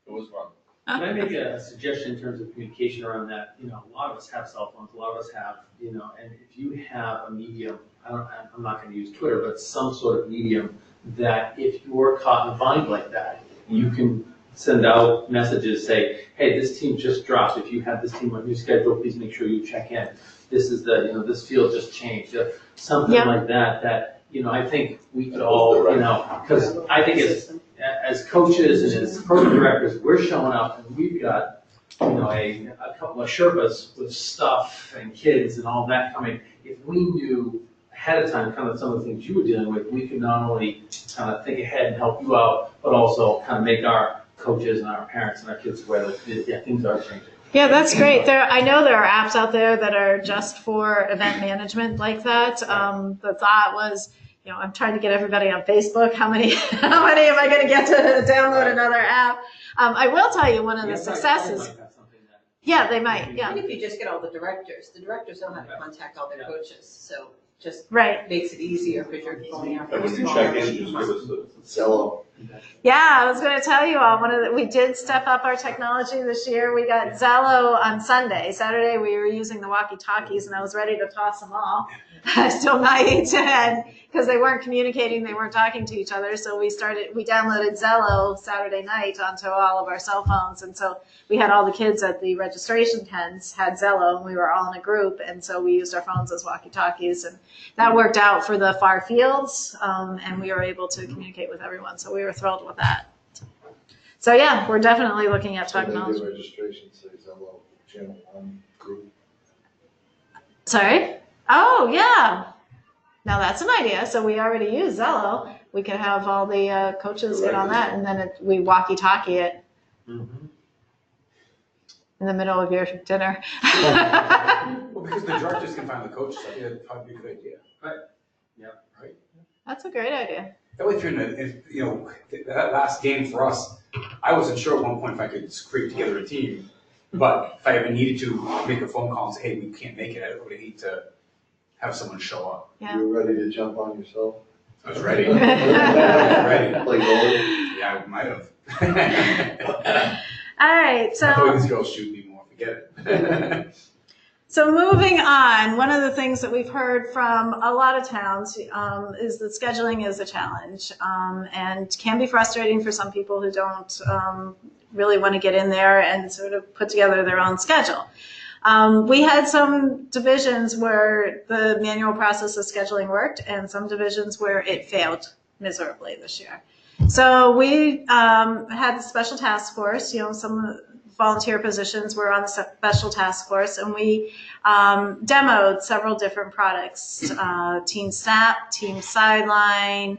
it was fun. Can I make a suggestion in terms of communication around that? A lot of us have cell phones, a lot of us have, and if you have a medium, I'm not going to use Twitter, but some sort of medium that if you're caught in a bind like that, you can send out messages, say, hey, this team just dropped. If you have this team on your schedule, please make sure you check in. This is this field just changed. Something like that, I think we could all, because I think as coaches and as program directors, we're showing up and we've got, a couple of Sherpas with stuff and kids and all that coming. If we knew ahead of time kind of some of the things you were dealing with, we could not only kind of think ahead and help you out, but also kind of make our coaches and our parents and our kids aware that things are changing. Yeah, that's great. I know there are apps out there that are just for event management like that. The thought was, I'm trying to get everybody on Facebook. How many am I going to get to download another app? I will tell you one of the successes. Yeah, they might. Yeah. And if you just get all the directors know how to contact all their coaches, so just Right. makes it easier because you're going after. And when you check in, just give us the Zello. Yeah, I was going to tell you all. We did step up our technology this year. We got Zello on Sunday. Saturday we were using the walkie-talkies, and I was ready to toss them all. I still might, because they weren't communicating, they weren't talking to each other. So we downloaded Zello Saturday night onto all of our cell phones, and so we had all the kids at the registration tents had Zello, and we were all in a group, and so we used our phones as walkie-talkies, and that worked out for the far fields, and we were able to communicate with everyone. So we were thrilled with that. So yeah, we're definitely looking at technology. The registration says Zello Channel 1 group. Sorry? Oh, yeah. Now that's an idea. So we already use Zello. We could have all the coaches get on that, and then we walkie-talkie it in the middle of your dinner. Well, because the directors can find the coaches, I think that'd probably be a good idea. Right. Yeah. Right? That's a great idea. That way, that last game for us, I wasn't sure at one point if I could scrape together a team. But if I ever needed to make a phone call and say, hey, we can't make it, I would hate to have someone show up. Yeah. You were ready to jump on yourself? I was ready. I was ready. Like goalie? Yeah, I might have. All right, so. I thought these girls shoot me more. Forget it. So moving on, one of the things that we've heard from a lot of towns is that scheduling is a challenge and can be frustrating for some people who don't really want to get in there and sort of put together their own schedule. We had some divisions where the manual process of scheduling worked and some divisions where it failed miserably this year. So we had the special task force, some volunteer positions were on the special task force, and we demoed several different products, Team Snap, Team Sideline,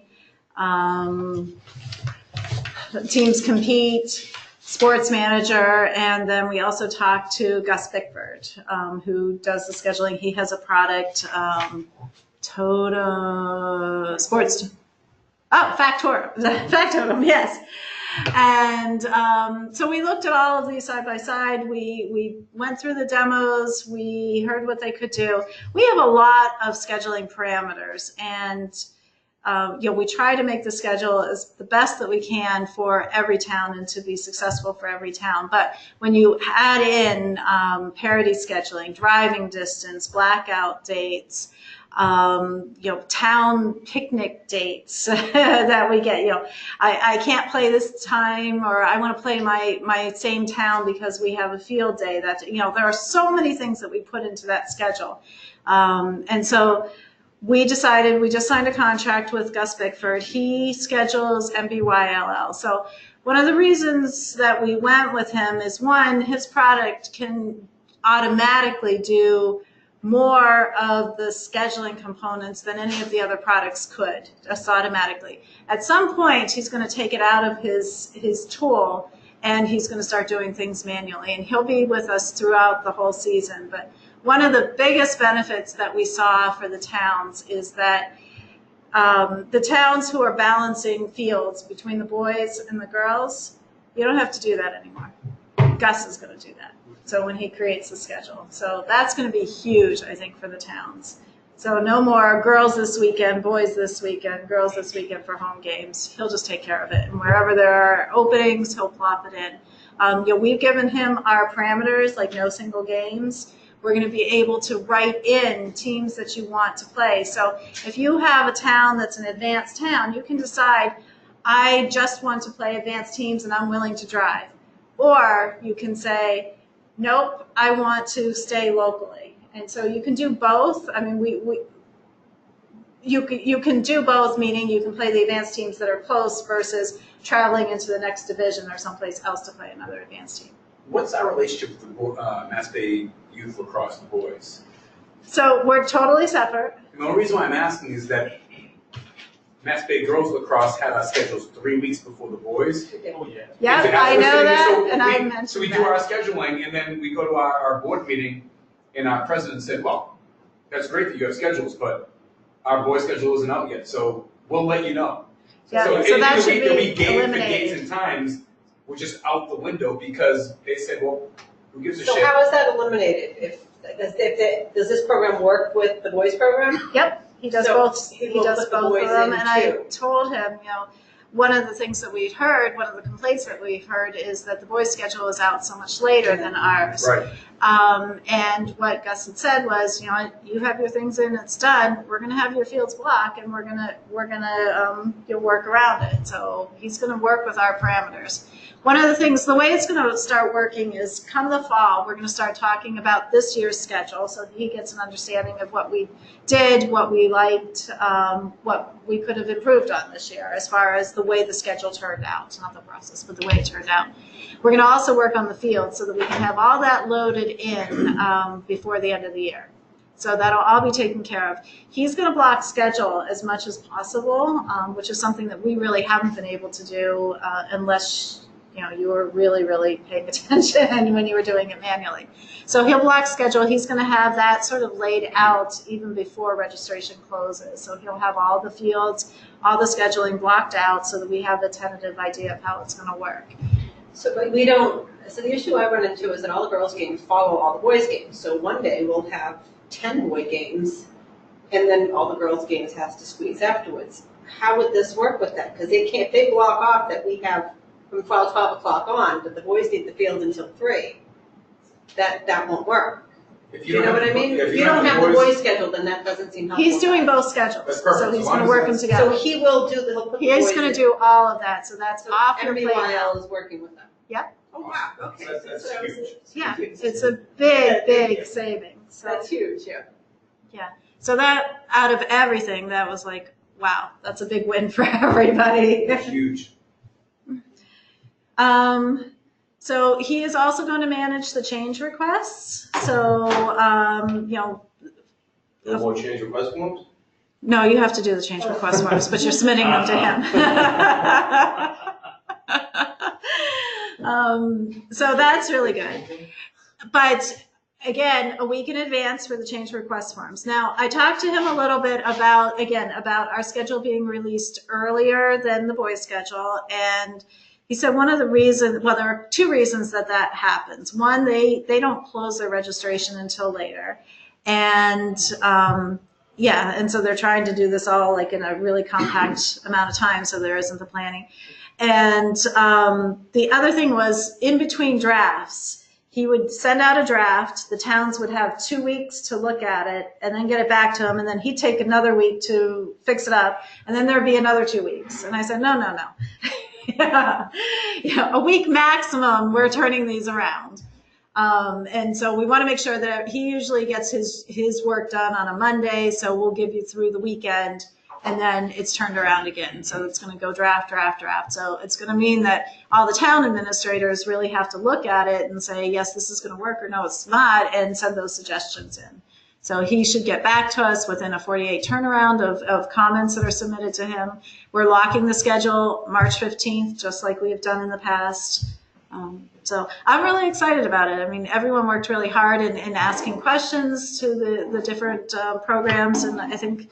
Teams Compete, Sports Manager, and then we also talked to Gus Pickford, who does the scheduling. He has a product, Factotum, yes. And so we looked at all of these side by side. We went through the demos. We heard what they could do. We have a lot of scheduling parameters, and we try to make the schedule as the best that we can for every town and to be successful for every town. But when you add in parity scheduling, driving distance, blackout dates, town picnic dates that we get, I can't play this time, or I want to play my same town because we have a field day. That, there are so many things that we put into that schedule. And so we decided, we just signed a contract with Gus Pickford. He schedules MBGLL. So one of the reasons that we went with him is, one, his product can automatically do more of the scheduling components than any of the other products could, just automatically. At some point, he's going to take it out of his tool, and he's going to start doing things manually. And he'll be with us throughout the whole season. But one of the biggest benefits that we saw for the towns is that the towns who are balancing fields between the boys and the girls, you don't have to do that anymore. Gus is going to do that. So when he creates the schedule. So that's going to be huge, I think, for the towns. So no more girls this weekend, boys this weekend, girls this weekend for home games. He'll just take care of it. And wherever there are openings, he'll plop it in. We've given him our parameters, like no single games. We're going to be able to write in teams that you want to play. So if you have a town that's an advanced town, you can decide, I just want to play advanced teams and I'm willing to drive. Or you can say, nope, I want to stay locally. And so you can do both. I mean, you can do both, meaning you can play the advanced teams that are close versus traveling into the next division or someplace else to play another advanced team. What's our relationship with the Mass Bay Youth Lacrosse, the boys? So we're totally separate. And the only reason why I'm asking is that Mass Bay Girls Lacrosse had our schedules 3 weeks before the boys. Oh, yeah. Yeah, I know that, and I mentioned that. So we do our scheduling, and then we go to our board meeting, and our president said, well, that's great that you have schedules, but our boys' schedule isn't out yet, so we'll let you know. Yeah, so that should be eliminated. Dates and times, which is out the window because they said, well, who gives a shit? So how is that eliminated? Does this program work with the boys' program? Yep. He does both. He does both of them, and I told him, one of the things that we'd heard, one of the complaints that we've heard is that the boys' schedule is out so much later than ours. Right. And what Gus had said was, you have your things in, it's done. We're going to have your fields block, and we're gonna work around it. So he's going to work with our parameters. One of the things, the way it's going to start working is, come the fall, we're going to start talking about this year's schedule so that he gets an understanding of what we did, what we liked, what we could have improved on this year as far as the way the schedule turned out. Not the process, but the way it turned out. We're going to also work on the field so that we can have all that loaded in before the end of the year. So that'll all be taken care of. He's going to block schedule as much as possible, which is something that we really haven't been able to do unless you were really, really paying attention when you were doing it manually. So he'll block schedule. He's going to have that sort of laid out even before registration closes. So he'll have all the fields, all the scheduling blocked out so that we have a tentative idea of how it's going to work. So, but we don't, so the issue I run into is that all the girls' games follow all the boys' games. So one day we'll have 10 boy games, and then all the girls' games has to squeeze afterwards. How would this work with that? Because they block off that we have from 12 o'clock on, but the boys need the field until 3. That won't work. If You know what I mean? If you don't have the boys scheduled, then that doesn't seem helpful. He's doing both schedules, That's perfect. so he's As going long to as work them it's- together. So he'll put the boys He's going in. to do all of that, so that's So off your plate now. MBGLL is working with them. Yep. Oh, wow, okay. That's So huge. Yeah, it's a big savings. So, That's huge, yeah. so that, out of everything, that was like, wow, that's a big win for everybody. Huge. So he is also going to manage the change requests. So, No more change request forms? no, you have to do the change request forms, but you're submitting them to him. So that's really good. But again, a week in advance for the change request forms. Now, I talked to him a little bit about our schedule being released earlier than the boys' schedule. And he said one of the reasons, well, there are 2 reasons that happens. One, they don't close their registration until later. And and so they're trying to do this all like in a really compact amount of time, so there isn't the planning. And the other thing was, in between drafts, he would send out a draft, the towns would have 2 weeks to look at it and then get it back to him, and then he'd take another week to fix it up, and then there'd be another 2 weeks. And I said, no. A week maximum, we're turning these around. And so we want to make sure that he usually gets his work done on a Monday, so we'll give you through the weekend, and then it's turned around again. So it's going to go draft. So it's going to mean that all the town administrators really have to look at it and say, yes, this is going to work, or no, it's not, and send those suggestions in. So he should get back to us within a 48 turnaround of comments that are submitted to him. We're locking the schedule March 15th, just like we have done in the past. So I'm really excited about it. I mean, everyone worked really hard in asking questions to the different programs, and I think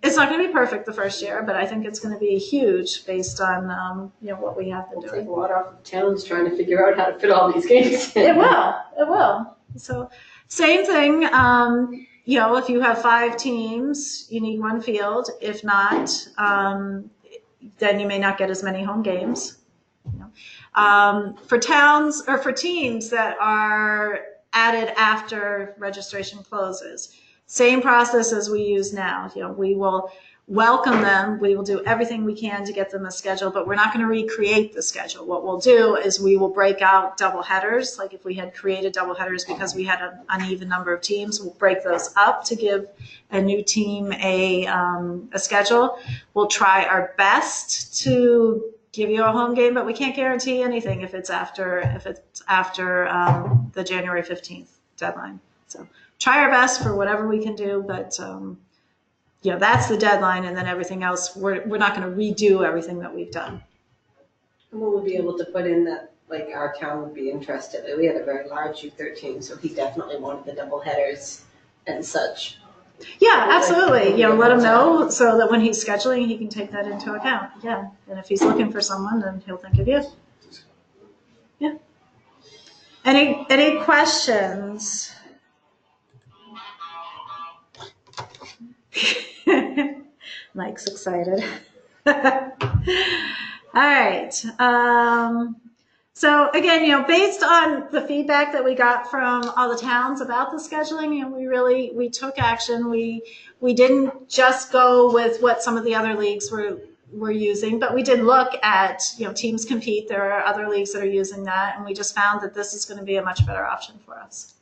it's not going to be perfect the first year, but I think it's going to be huge based on what we have been It'll doing. take a lot off of towns trying to figure out how to fit all these games in. It will. So same thing. If you have 5 teams, you need 1 field. If not, then you may not get as many home games. For towns or for teams that are added after registration closes, same process as we use now. We will welcome them. We will do everything we can to get them a schedule, but we're not going to recreate the schedule. What we'll do is we will break out double headers. Like if we had created double headers because we had an uneven number of teams, we'll break those up to give a new team a schedule. We'll try our best to give you a home game, but we can't guarantee anything if it's after the January 15th deadline. So try our best for whatever we can do, but that's the deadline, and then everything else, we're not going to redo everything that we've done. And we'll be able to put in that, like, our town would be interested. We had a very large U13, so he definitely wanted the double headers and such. Yeah, absolutely. Let him know so that when he's scheduling, he can take that into account. Yeah, and if he's looking for someone, then he'll think of you. Yeah. Any questions? Mike's excited. All right. So again, based on the feedback that we got from all the towns about the scheduling, we took action. We didn't just go with what some of the other leagues were using, but we did look at, Teams Compete. There are other leagues that are using that, and we just found that this is going to be a much better option for us.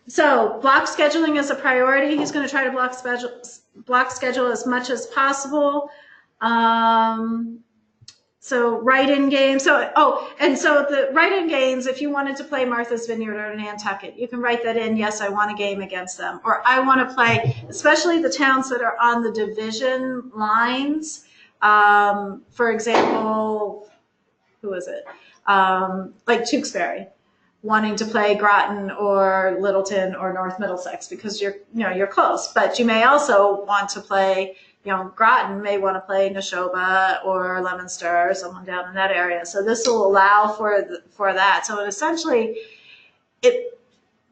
So block scheduling is a priority. He's going to try to block schedule as much as possible. So write-in games. So the write-in games, if you wanted to play Martha's Vineyard or Nantucket, you can write that in. Yes, I want a game against them, or I want to play, especially the towns that are on the division lines. For example, who is it? Like Tewksbury, wanting to play Groton or Littleton or North Middlesex because you're close. But you may also want to play. Groton may want to play Neshoba or Leominster or someone down in that area. So this will allow for that. So it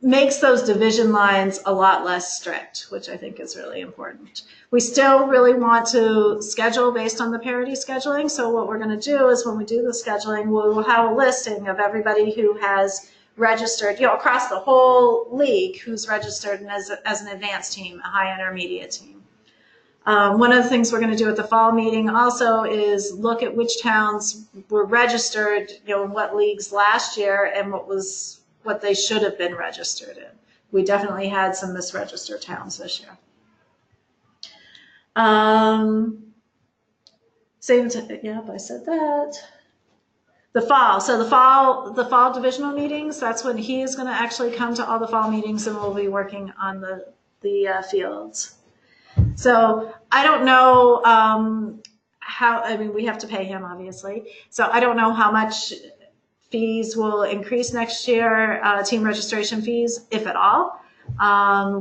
makes those division lines a lot less strict, which I think is really important. We still really want to schedule based on the parity scheduling. So what we're going to do is when we do the scheduling, we will have a listing of everybody who has registered, across the whole league, who's registered as an advanced team, a high intermediate team. One of the things we're going to do at the fall meeting also is look at which towns were registered, in what leagues last year and what they should have been registered in. We definitely had some misregistered towns this year. I said that. The fall. So the fall divisional meetings, that's when he is going to actually come to all the fall meetings and we'll be working on the fields. So I don't know we have to pay him, obviously. So I don't know how much fees will increase next year, team registration fees, if at all.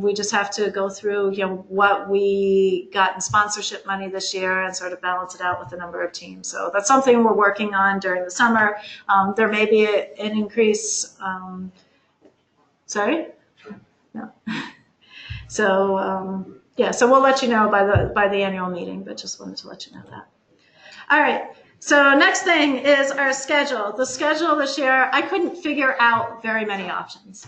We just have to go through, what we got in sponsorship money this year and sort of balance it out with the number of teams. So that's something we're working on during the summer. There may be an increase. Sorry? No. So, so we'll let you know by the annual meeting, but just wanted to let you know that. All right. So next thing is our schedule. The schedule this year, I couldn't figure out very many options.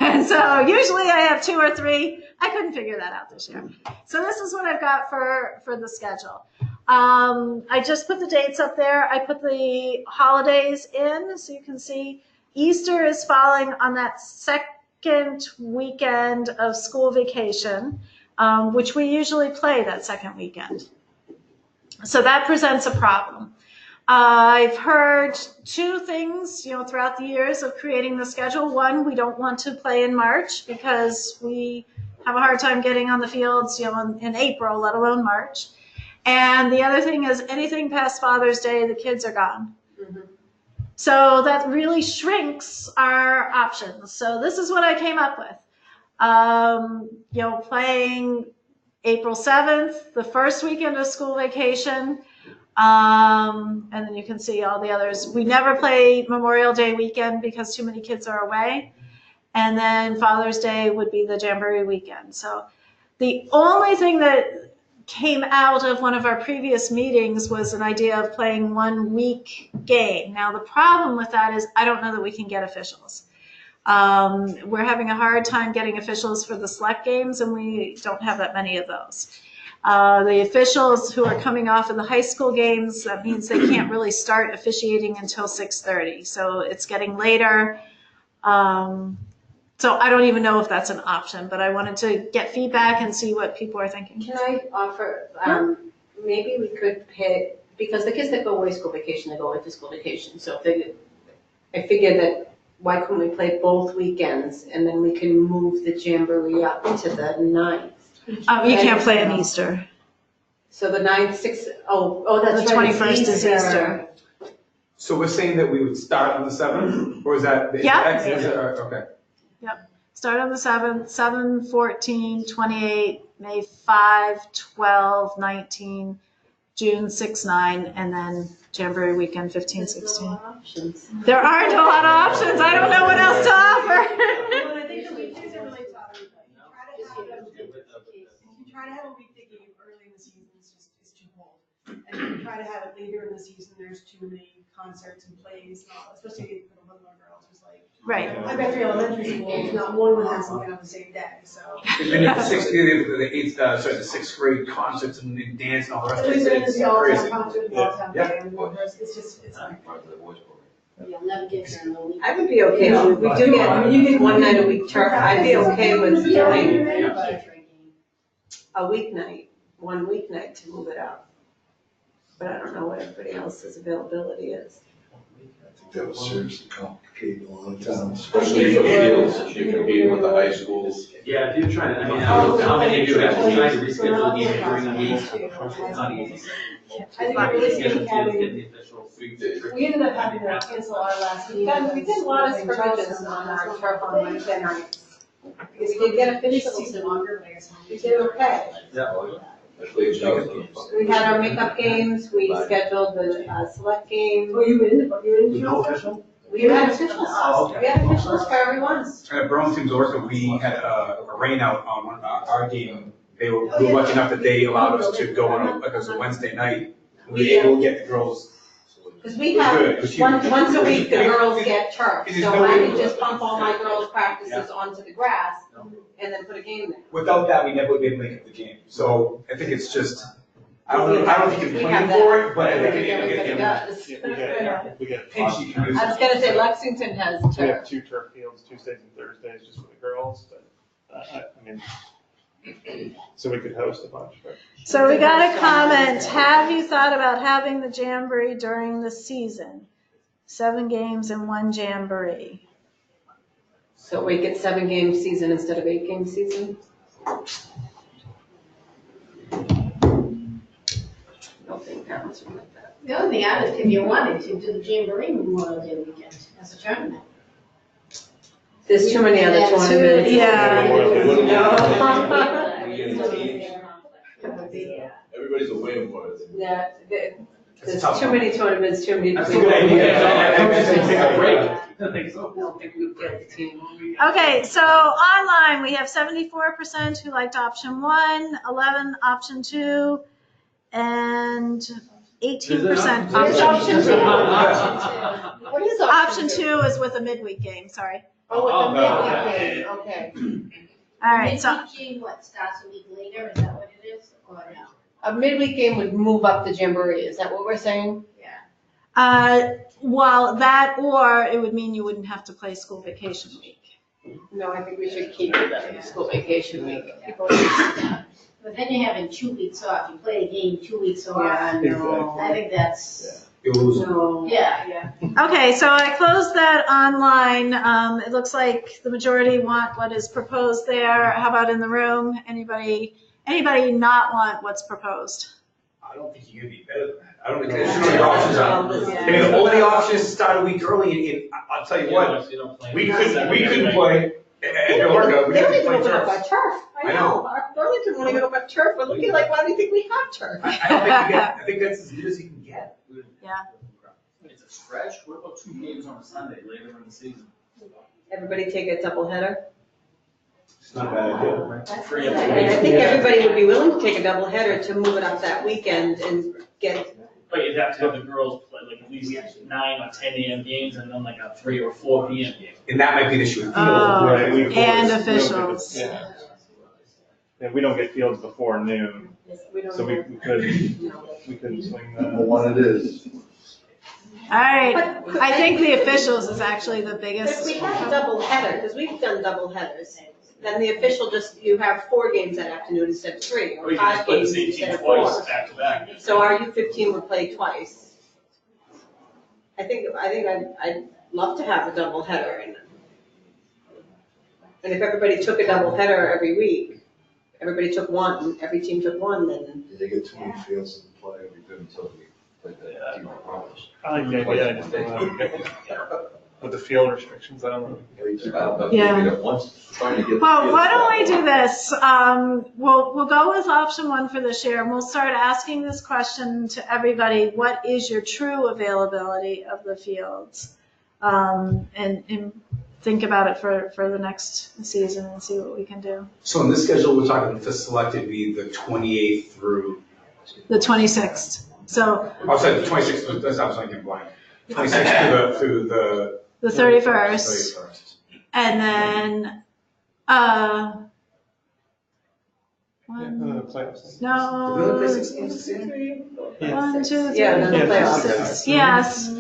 And so usually I have 2 or 3. I couldn't figure that out this year. So this is what I've got for the schedule. I just put the dates up there. I put the holidays in so you can see Easter is falling on that second weekend of school vacation. Which we usually play that second weekend. So that presents a problem. I've heard 2 things, throughout the years of creating the schedule. One, we don't want to play in March because we have a hard time getting on the fields, in April, let alone March. And the other thing is anything past Father's Day, the kids are gone. Mm-hmm. So that really shrinks our options. So this is what I came up with. Playing April 7th, the first weekend of school vacation, and then you can see all the others. We never play Memorial Day weekend because too many kids are away, and then Father's Day would be the Jamboree weekend. So the only thing that came out of one of our previous meetings was an idea of playing 1 week game. Now the problem with that is I don't know that we can get officials. We're having a hard time getting officials for the select games, and we don't have that many of those. The officials who are coming off of the high school games, that means they can't really start officiating until 6:30. So it's getting later. So I don't even know if that's an option, but I wanted to get feedback and see what people are thinking. Can I offer, maybe we could pay, because the kids that go away school vacation, they go away to school vacation. So I figured that why couldn't we play both weekends and then we can move the Jamboree up to the 9th? You can't play on Easter. So the 9th, 6th, that's the right. 21st is Easter. So we're saying that we would start on the 7th, or is that? Okay. Yep. Start on the 7th, 7, 14, 28, May 5, 12, 19, June 6, 9, and then Jamboree weekend 15, 16. There aren't a lot of options. I don't know what else to offer. I think the weekends are really tough. You try to have a weekday game early in the season, it's too cold. And if you try to have it later in the season, there's too many concerts and plays, and all, especially for the little girls. It's like, right. I've been through elementary school, not one has something on the same day. So. And if the 6th grade concerts and dance and all the rest of it, it's crazy. It's You'll never get there in the week. I would be okay with, we do get one night a week turf. I'd be okay with doing a weeknight, one weeknight to move it up. But I don't know what everybody else's availability is. I think that was seriously complicated a lot of times. Especially for fields, if you're competing with the high schools. Yeah, if you're trying to, I mean, how many of you have tried to reschedule the game during the week? It's not easy. I think it really Get should the have field, it. get the official We ended up having to cancel our last meeting. We did a lot of scrimmages on our turf on Wednesday nights. We did get officials and we did okay. We had our makeup games, we scheduled the select game. Oh, you in? No official? We had officials. Oh, okay. We had officials for everyone. At Burlington Orca, we had a rain out on our game. We were lucky enough that they allowed us to go on, like it was a Wednesday night. We were able to get the girls. Because we It was have, good. It was huge. once a week, the girls get turf. It is So no I way- can just pump all my girls' practices onto the grass and then put a game there. Without that, we never would be able to make it the game. So I think it's just, I don't think you We can have plan that. for it, but I I think think everybody it does. If we get pinch you can use I was it. gonna say Lexington has We have turf. 2 turf fields, Tuesdays and Thursdays, just for the girls, but, I mean, so we could host a bunch, but. So we got a comment, have you thought about having the Jamboree during the season? 7 games and 1 Jamboree. So we get 7-game season instead of 8-game season? Don't think parents would like that. The only thing I was, if you wanted to do the Jamboree Memorial Day weekend as a tournament. There's too many other tournaments. Yeah. Everybody's away for it. Yeah, It's a there's tough too one. many tournaments, too many. That's a good idea. I just think take a break. I think so. I don't think we'd get the team. Okay, so online, we have 74% who liked option 1, 11 option 2, and 18% Where's option option 2? 2. What is Option 2 is with a midweek game, sorry. Oh, with Oh, the no. midweek game, okay. All right, so, Midweek game, what, starts a week later, is that what it is, or no? A midweek game would move up the Jamboree, is that what we're saying? well, that, or it would mean you wouldn't have to play school vacation week. No, I think we should keep it at school vacation week. People are But then you're having 2 weeks off, you play a game 2 weeks off. Yeah, no. I think that's, You lose them. No. yeah. Okay, so I closed that online. It looks like the majority want what is proposed there. How about in the room? Anybody not want what's proposed? I don't think you can be better than that. I don't think there's too many options out there. I mean, the only option is to start a week early, and I'll tell you what, we couldn't play at Orca, we They don't couldn't even play open up our turf. turf. I know. Our Burlington won't even open up turf. We're looking like, why do you think we have turf? I don't think you get, I think that's as good as you can get. It's a stretch, what about 2 games on a Sunday later in the season? Everybody take a double header. It's not a bad idea. Free I up mean, I think everybody would be willing to take a double header to move it up that weekend and get, But you'd have to have the girls play like at least 9 or 10 AM games and then like a 3 or 4 PM game. And that might be the issue with field. Right, we- And we don't get officials. the- Yeah. Yeah, we don't get fields before noon, we don't so we know. couldn't swing The the. one it is. All right, I think the officials is actually the But if biggest. we have a double header, because we've done double headers, then the official just, you have 4 games that afternoon instead of 3, Or or you can 5 just play the games same instead team of twice 4. back to back. So our U15 would play twice. I think I'd love to have a double header. And if everybody took a double header every week, everybody took one, every team took one, then. They get too many fields to play. We did until we played the team of promise. I like the idea, I just don't know. With the field restrictions, I don't know. Yeah. Trying to get. Well, why don't we do this? We'll go with option 1 for this year, and we'll start asking this question to everybody. What is your true availability of the fields? And think about it for the next season and see what we can do. So in this schedule, we're talking for selected be the 28th through, The 26th. So oh, sorry, the 26th, that's, I was thinking blank. 26th through the. the 31st. 31st. And then, Yeah, the one, playoffs. no. Did we only play 6 games this season? Yeah. 1, 2, 3, Yeah, then the Yeah, playoffs. 6. Yes,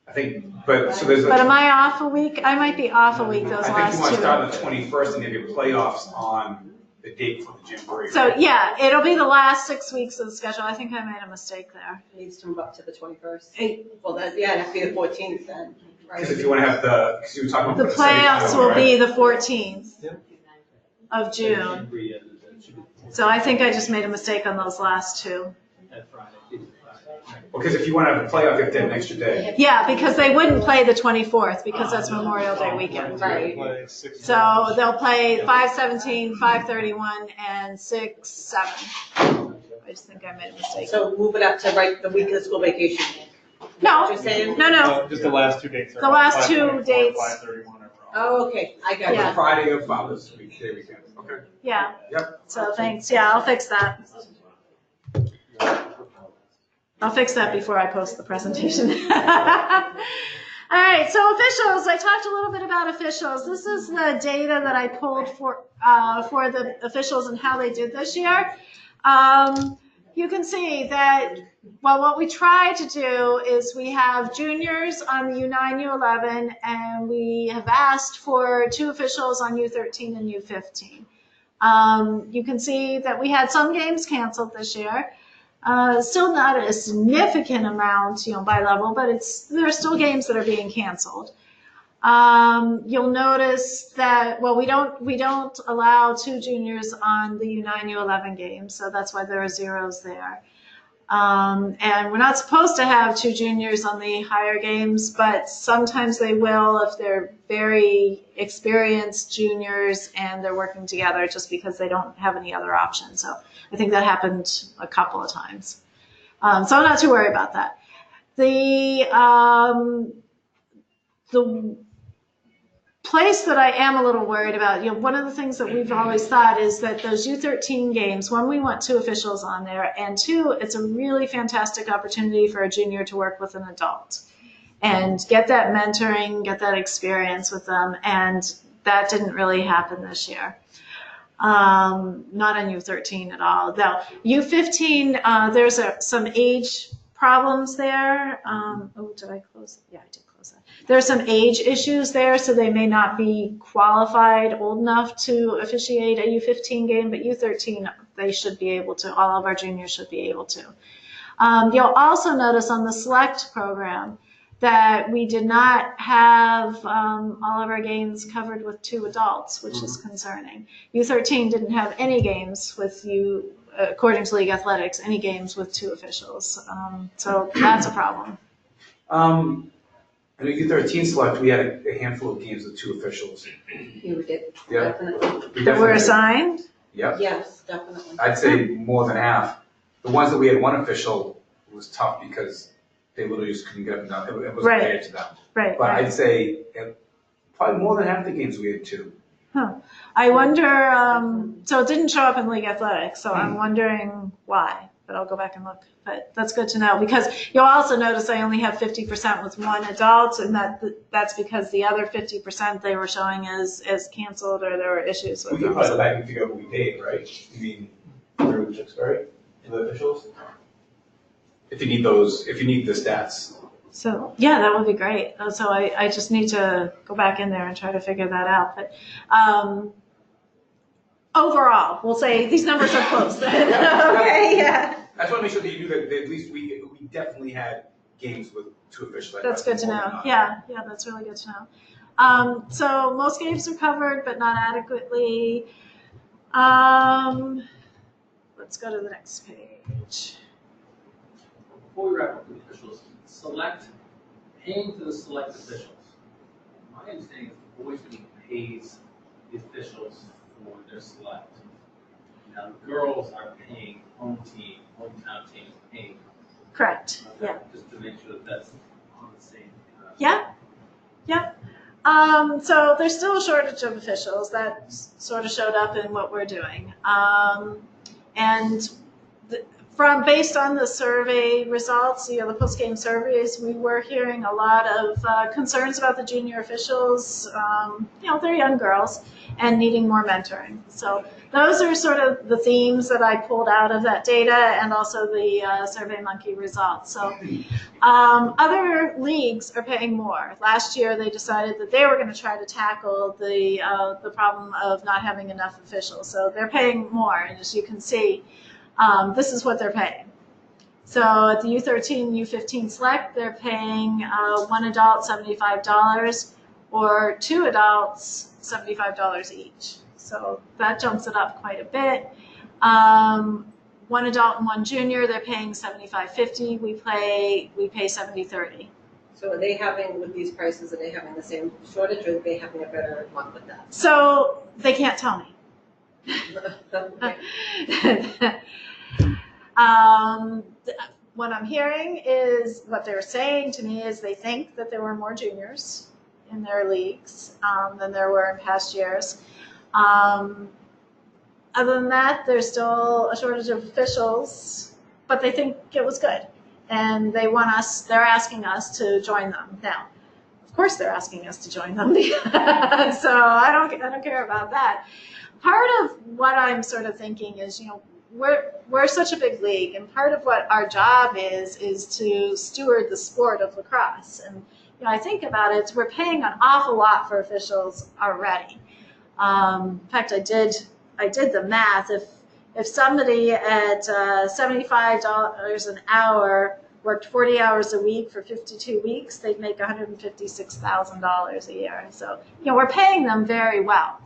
I think, but, so there's. but am I off a week? I might be off a week those I think last you want to 2. start on the 21st and have your playoffs on the date for the Jamboree. So right? yeah, it'll be the last 6 weeks of the schedule. I think I made a mistake there. It needs to move up to the 21st. Eight. Well, that'd be the 14th then, right? Because if you want to have because you were talking The about playoffs will right? be the 14th of June. So I think I just made a mistake on those last two. That Friday. Because if you want to have a playoff, you have to have an extra day. Yeah, because they wouldn't play the 24th because that's Memorial Day weekend. Right. So they'll play 5/17, 5/31, and 6/7. I just think I made a mistake. So move it up to right the week of the school vacation. No, What you're saying? no. Just the last two dates. The last two dates. 5/31 are wrong. Oh, okay, I got Yeah. it. Friday of Father's Day weekend. Okay. Yeah. Yep. So thanks. Yeah, I'll fix that. I'll fix that before I post the presentation. All right, so officials, I talked a little bit about officials. This is the data that I pulled for the officials and how they did this year. You can see that, well, what we try to do is we have juniors on the U9, U11, and we have asked for 2 officials on U13 and U15. You can see that we had some games canceled this year. Still not a significant amount, by level, but there are still games that are being canceled. You'll notice that, well, we don't allow 2 juniors on the U9, U11 games, so that's why there are zeros there. And we're not supposed to have 2 juniors on the higher games, but sometimes they will if they're very experienced juniors and they're working together just because they don't have any other options. So I think that happened a couple of times. So I'm not too worried about that. The place that I am a little worried about, one of the things that we've always thought is that those U13 games, one, we want 2 officials on there, and 2, it's a really fantastic opportunity for a junior to work with an adult and get that mentoring, get that experience with them, and that didn't really happen this year. Not on U13 at all. Now, U15, there's some age problems there. Did I close it? Yeah, I did. There's some age issues there, so they may not be qualified old enough to officiate a U15 game, but U13, they should be able to. All of our juniors should be able to. You'll also notice on the select program that we did not have all of our games covered with 2 adults, which is concerning. U13 didn't have any games with according to League Athletics, any games with 2 officials. So that's a problem. In the U13 select, we had a handful of games with 2 officials. You did, Yeah. definitely. That were assigned? Yep. Yes, definitely. I'd say more than half. The ones that we had 1 official was tough because they literally just couldn't get them done. It wasn't fair to them. Right. But I'd say probably more than half the games we had 2. I wonder, so it didn't show up in League Athletics, so I'm wondering why, but I'll go back and look. But that's good to know, because you'll also notice I only have 50% with 1 adult, and that's because the other 50% they were showing as canceled or there were issues with We can them. probably go back and figure out what we paid, right? You mean through Tewksbury, the officials? If you need the stats. So yeah, that would be great. So I just need to go back in there and try to figure that out. But overall, we'll say these numbers are close. Okay, yeah. I just want to make sure that you knew that at least we definitely had games with 2 officials. That's good to know. Yeah, that's really good to know. So most games are covered, but not adequately. Let's go to the next page. Before we wrap up with officials, paying to the select officials. My understanding is the boys league pays the officials for their select. Now the girls are paying hometown team paying. Correct. Yeah. Just to make sure that that's on the same. Yeah. So there's still a shortage of officials. That sort of showed up in what we're doing. And based on the survey results, the post-game surveys, we were hearing a lot of concerns about the junior officials. They're young girls and needing more mentoring. So those are sort of the themes that I pulled out of that data, and also the SurveyMonkey results. So other leagues are paying more. Last year they decided that they were going to try to tackle the problem of not having enough officials. So they're paying more, and as you can see, this is what they're paying. So at the U13, U15 Select, they're paying one adult $75 or two adults $75 each. So that jumps it up quite a bit. One adult and one junior, they're paying $75.50. We pay $70.30. So are they having, with these prices, are they having the same shortage, or are they having a better luck with that? So they can't tell me. What I'm hearing is, what they're saying to me is they think that there were more juniors in their leagues than there were in past years. Other than that, there's still a shortage of officials, but they think it was good. And they're asking us to join them. Now, of course they're asking us to join them. So I don't care about that. Part of what I'm sort of thinking is, we're such a big league, and part of what our job is to steward the sport of lacrosse. And I think about it, we're paying an awful lot for officials already. In fact, I did the math. If somebody at $75 an hour worked 40 hours a week for 52 weeks, they'd make $156,000 a year. So we're paying them very well.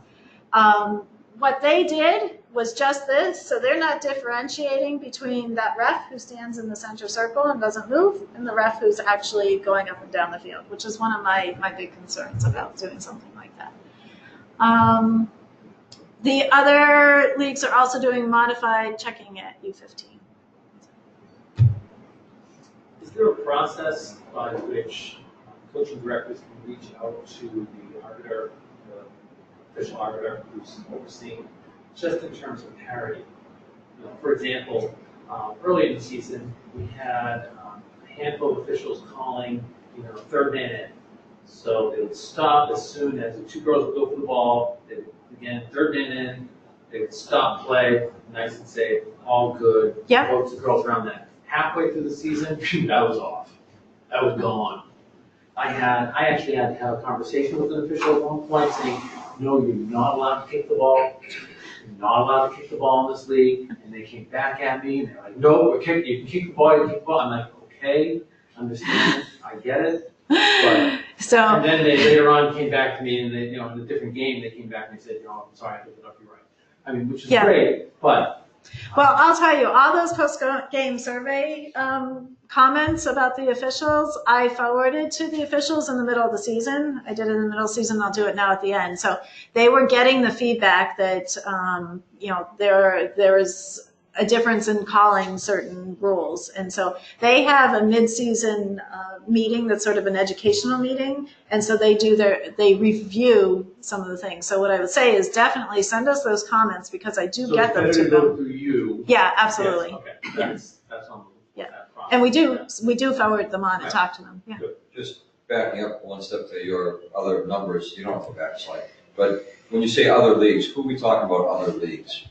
What they did was just this, so they're not differentiating between that ref who stands in the center circle and doesn't move and the ref who's actually going up and down the field, which is one of my big concerns about doing something like that. The other leagues are also doing modified checking at U15. Is there a process by which coaching directors can reach out to the arbiter, the official arbiter who's overseeing, just in terms of parity? For example, early in the season, we had a handful of officials calling, third man in. So they would stop as soon as the two girls would go for the ball. They would, again, third man in. They would stop play, nice and safe, all good. Yeah. Coach the girls around that. Halfway through the season, that was off. That was gone. I actually had to have a conversation with an official at one point saying, no, you're not allowed to kick the ball. You're not allowed to kick the ball in this league. And they came back at me and they're like, no, you can kick the ball, you can kick the ball. I'm like, okay, understand, I get it. But, and then they later on came back to me and they, in a different game, they came back and they said, I'm sorry, I picked it up, you're right. I mean, which is great, but. Well, I'll tell you, all those post-game survey comments about the officials, I forwarded to the officials in the middle of the season. I did it in the middle of the season, I'll do it now at the end. So they were getting the feedback that, there is a difference in calling certain rules. And so they have a mid-season meeting that's sort of an educational meeting. And so they review some of the things. So what I would say is definitely send us those comments, because I do get them to them. Through you. Yeah, absolutely. Yes, okay. That's on yeah. That process. And we do forward them on and talk to them. Yeah. Good. Just backing up one step to your other numbers, you don't have to back a slide. But when you say other leagues, who are we talking about other leagues?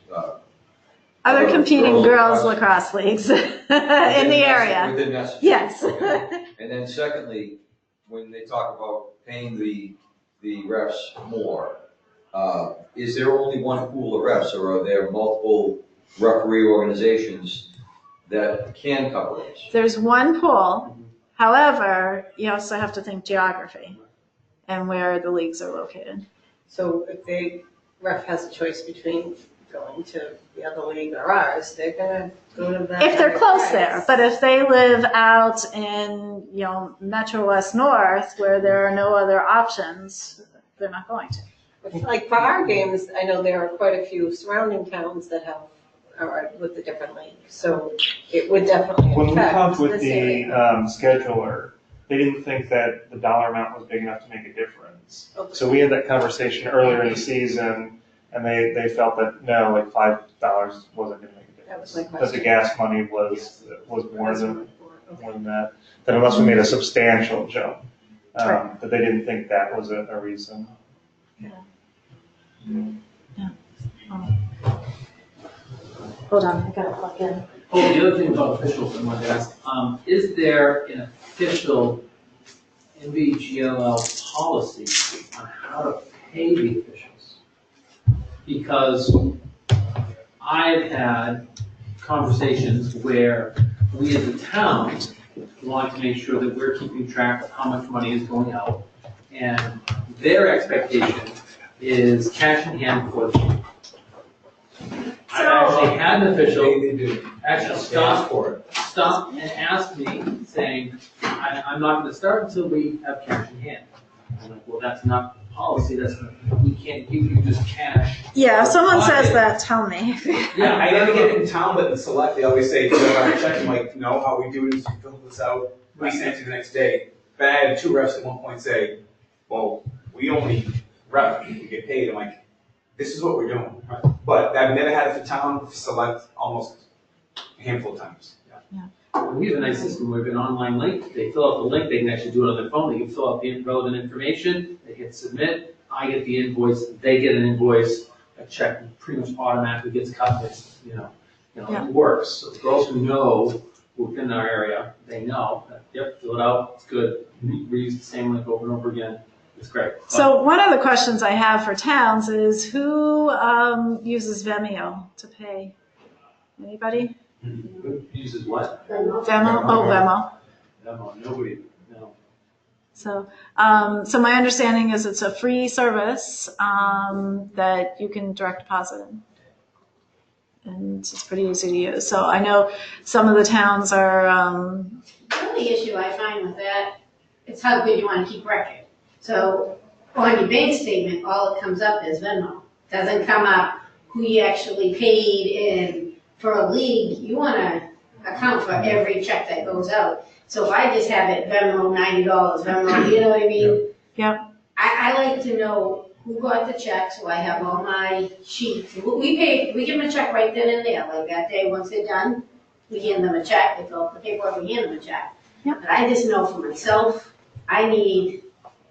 Other competing girls lacrosse leagues in the area. Within that. Yes. Okay. And then secondly, when they talk about paying the refs more, is there only one pool of refs, or are there multiple referee organizations that can cover this? There's one pool. However, you also have to think geography and where the leagues are located. So if the ref has a choice between going to the other league or ours, they're gonna go to that. If they're close there, but if they live out in, Metro West North where there are no other options, they're not going to. Like for our games, I know there are quite a few surrounding towns that are with the different leagues, so it would definitely When we affect talked with this the area. scheduler, they didn't think that the dollar amount was big enough to make a difference. Okay. So we had that conversation earlier in the season, and they felt that no, like $5 wasn't going to make a That was difference. my That the gas money was more than Okay. that. That unless we made a substantial jump, Right. that they didn't think that was a reason. Yeah. Yeah. Hold on, I gotta plug in. Oh, the other thing about officials I wanted to ask, is there an official MBGLL policy on how to pay the officials? Because I've had conversations where we as a town want to make sure that we're keeping track of how much money is going out, and their expectation is cash in hand for the game. I actually had an official actually stop and ask me, saying, I'm not gonna start until we have cash in hand. I'm like, well, that's not the policy, we can't give you just cash. Yeah, if someone says that, tell me. Yeah, I never get it in town, but in select, they always say, fill out a check. I'm like, no, how we do it is you fill this out, we send it to you the next day. But I had 2 refs at one point say, well, we only ref, we get paid. I'm like, this is what we're doing. Right. But I've never had it for town, select almost a handful of times. We have a nice system where we have an online link. They fill out the link, they can actually do it on their phone. They can fill out the relevant information, they hit submit, I get the invoice, they get an invoice, a check pretty much automatically gets cut. It works. So the girls who know within our area, they know that, yep, fill it out, it's good. Reuse the same link over and over again. It's great. So one of the questions I have for towns is who uses Vimeo to pay? Anybody? Who uses what? Venmo? Oh, Venmo. Venmo, nobody, no. So my understanding is it's a free service that you can direct deposit in. And it's pretty easy to use. So I know some of the towns are... The only issue I find with that is how good you want to keep record. So on your bank statement, all it comes up is Venmo. Doesn't come up who you actually paid, and for a league, you want to account for every check that goes out. So if I just have it Venmo $90, Venmo, you know what I mean? Yeah. I like to know who got the check, so I have all my sheets. We give them a check right then and there. Like that day, once they're done, we hand them a check. They fill out the paperwork, we hand them a check. Yeah. But I just know for myself, I need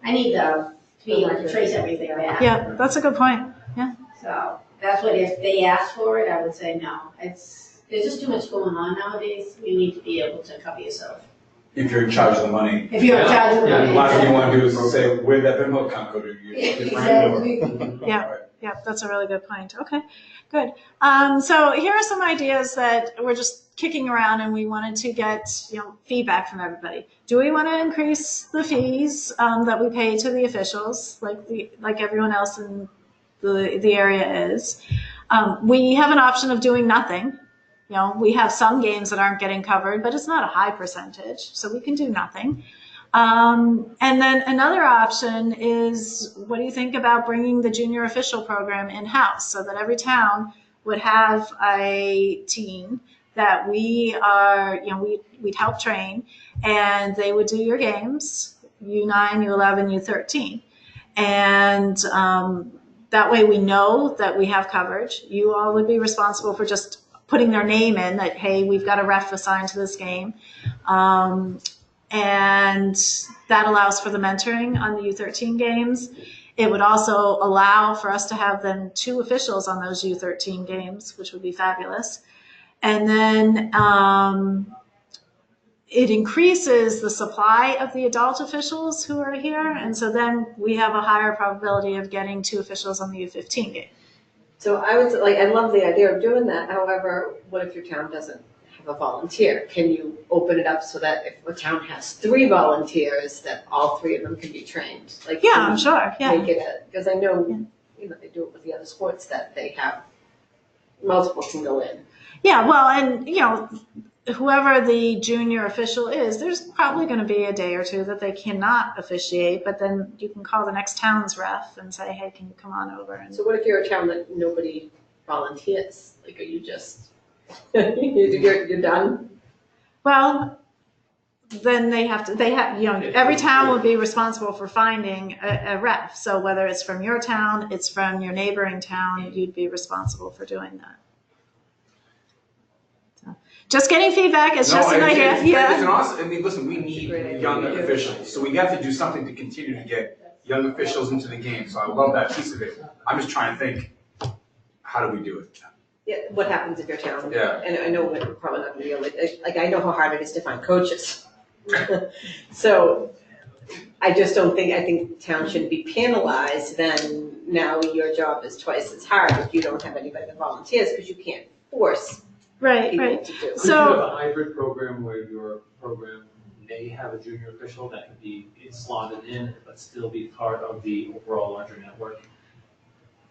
to be able to trace everything back. Yeah, that's a good point. Yeah. So that's what, if they ask for it, I would say no. There's just too much going on nowadays. You need to be able to cover yourself. If you're in charge of the money. If you're in charge of the money. The last thing you want to do is say, where'd that Venmo account go to? Your friend or- Yeah, that's a really good point. Okay, good. So here are some ideas that we're just kicking around, and we wanted to get feedback from everybody. Do we want to increase the fees that we pay to the officials, like everyone else in the area is? We have an option of doing nothing. We have some games that aren't getting covered, but it's not a high percentage, so we can do nothing. And then another option is, what do you think about bringing the junior official program in-house so that every town would have a team that we'd help train, and they would do your games, U9, U11, U13. And that way we know that we have coverage. You all would be responsible for just putting their name in that, hey, we've got a ref assigned to this game. And that allows for the mentoring on the U13 games. It would also allow for us to have then 2 officials on those U13 games, which would be fabulous. And then it increases the supply of the adult officials who are here. And so then we have a higher probability of getting 2 officials on the U15 game. So I would I love the idea of doing that. However, what if your town doesn't have a volunteer? Can you open it up so that if a town has 3 volunteers, that all 3 of them can be trained? Yeah, I'm sure. Yeah. Make it because I know, they do it with the other sports that they have multiple can go in. Yeah, well, and whoever the junior official is, there's probably going to be a day or 2 that they cannot officiate, but then you can call the next town's ref and say, hey, can you come on over? And so what if you're a town that nobody volunteers? Are you just, you're done? Well, then every town would be responsible for finding a ref. So whether it's from your town, it's from your neighboring town, you'd be responsible for doing that. Just getting feedback. It's just an idea. It's an awesome. Listen, we need young officials, so we got to do something to continue to get young officials into the game. So I love that piece of it. I'm just trying to think, how do we do it? Yeah, what happens if you're town? Yeah. And I know we're probably not gonna be able to, like, I know how hard it is to find coaches. So I just don't think, I think town shouldn't be penalized, then now your job is twice as hard if you don't have anybody that volunteers, because you can't force Right, people right. to do. Could you So- have a hybrid program where your program may have a junior official that can be slotted in, but still be part of the overall larger network?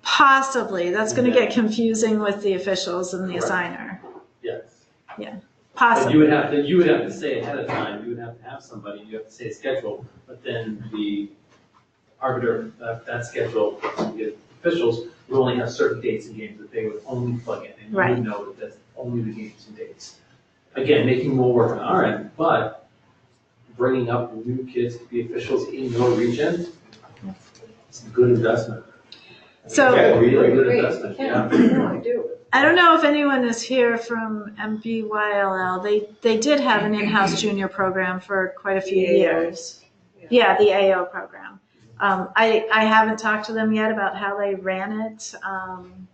Possibly. That's going to get confusing with the officials and the assigner. Yes. But Possibly. you would have to say ahead of time, you would have to have somebody, you have to say a schedule, but then the arbiter, that schedule, the officials would only have certain dates and games that they would only plug in, and you Right. would know that that's only the games and dates. Again, making more work on our end, but bringing up new kids to be officials in your region, it's a good investment. So- Yeah, really good Great. investment, Yeah, yeah. no, I do. I don't know if anyone is here from MBGLL. They did have an in-house junior program for quite a few years. Yeah, the AO program. I haven't talked to them yet about how they ran it,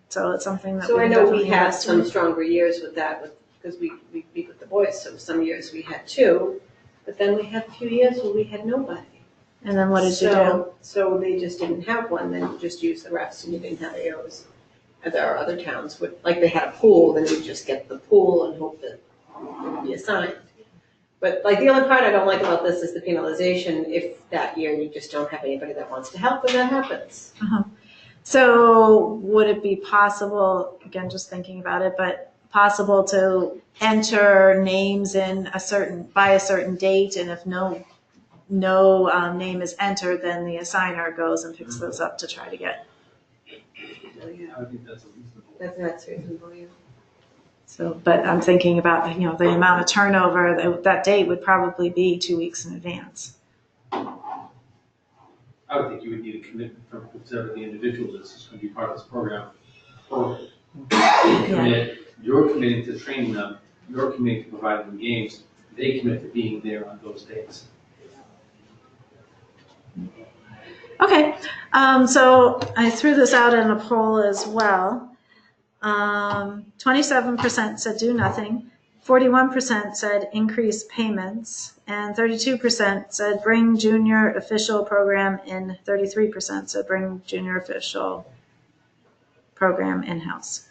so it's something that So we I know we definitely had invest some in. stronger years with that, because we beat with the boys, so some years we had two, but then we had a few years where we had nobody. And then what did you do? So they just didn't have one, then you just used the refs and you didn't have AOs. And there are other towns would, like they had a pool, then you just get the pool and hope that it would be assigned. But like the only part I don't like about this is the penalization. If that year you just don't have anybody that wants to help, then that happens. So would it be possible, again, just thinking about it, but possible to enter names in by a certain date, and if no name is entered, then the assigner goes and picks those up to try to get. I think that's a reasonable. That's reasonable, yeah. So, but I'm thinking about, the amount of turnover, that date would probably be 2 weeks in advance. I would think you would need a commitment from whoever the individual is going to be part of this program. Or you're committing to training them, you're committing to providing them games, they commit to being there on those days. Okay, so I threw this out in a poll as well. 27% said do nothing, 41% said increase payments, and 32% said bring junior official program in, 33% said bring junior official program in-house.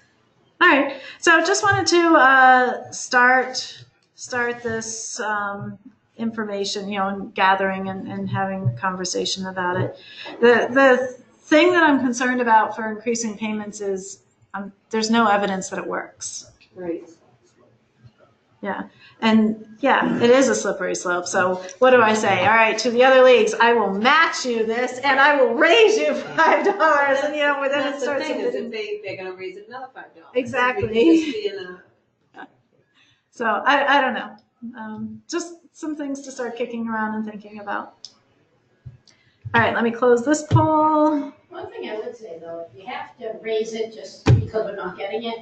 All right, so just wanted to start this information, and gathering and having a conversation about it. The thing that I'm concerned about for increasing payments is there's no evidence that it works. Right. Yeah, and it is a slippery slope. So what do I say? All right, to the other leagues, I will match you this, and I will raise you $5, and then it That's the starts. thing, is if they're gonna raise it another $5. Exactly. We can just be in a- So I don't know. Just some things to start kicking around and thinking about. All right, let me close this poll. One thing I would say though, if you have to raise it just because we're not getting it,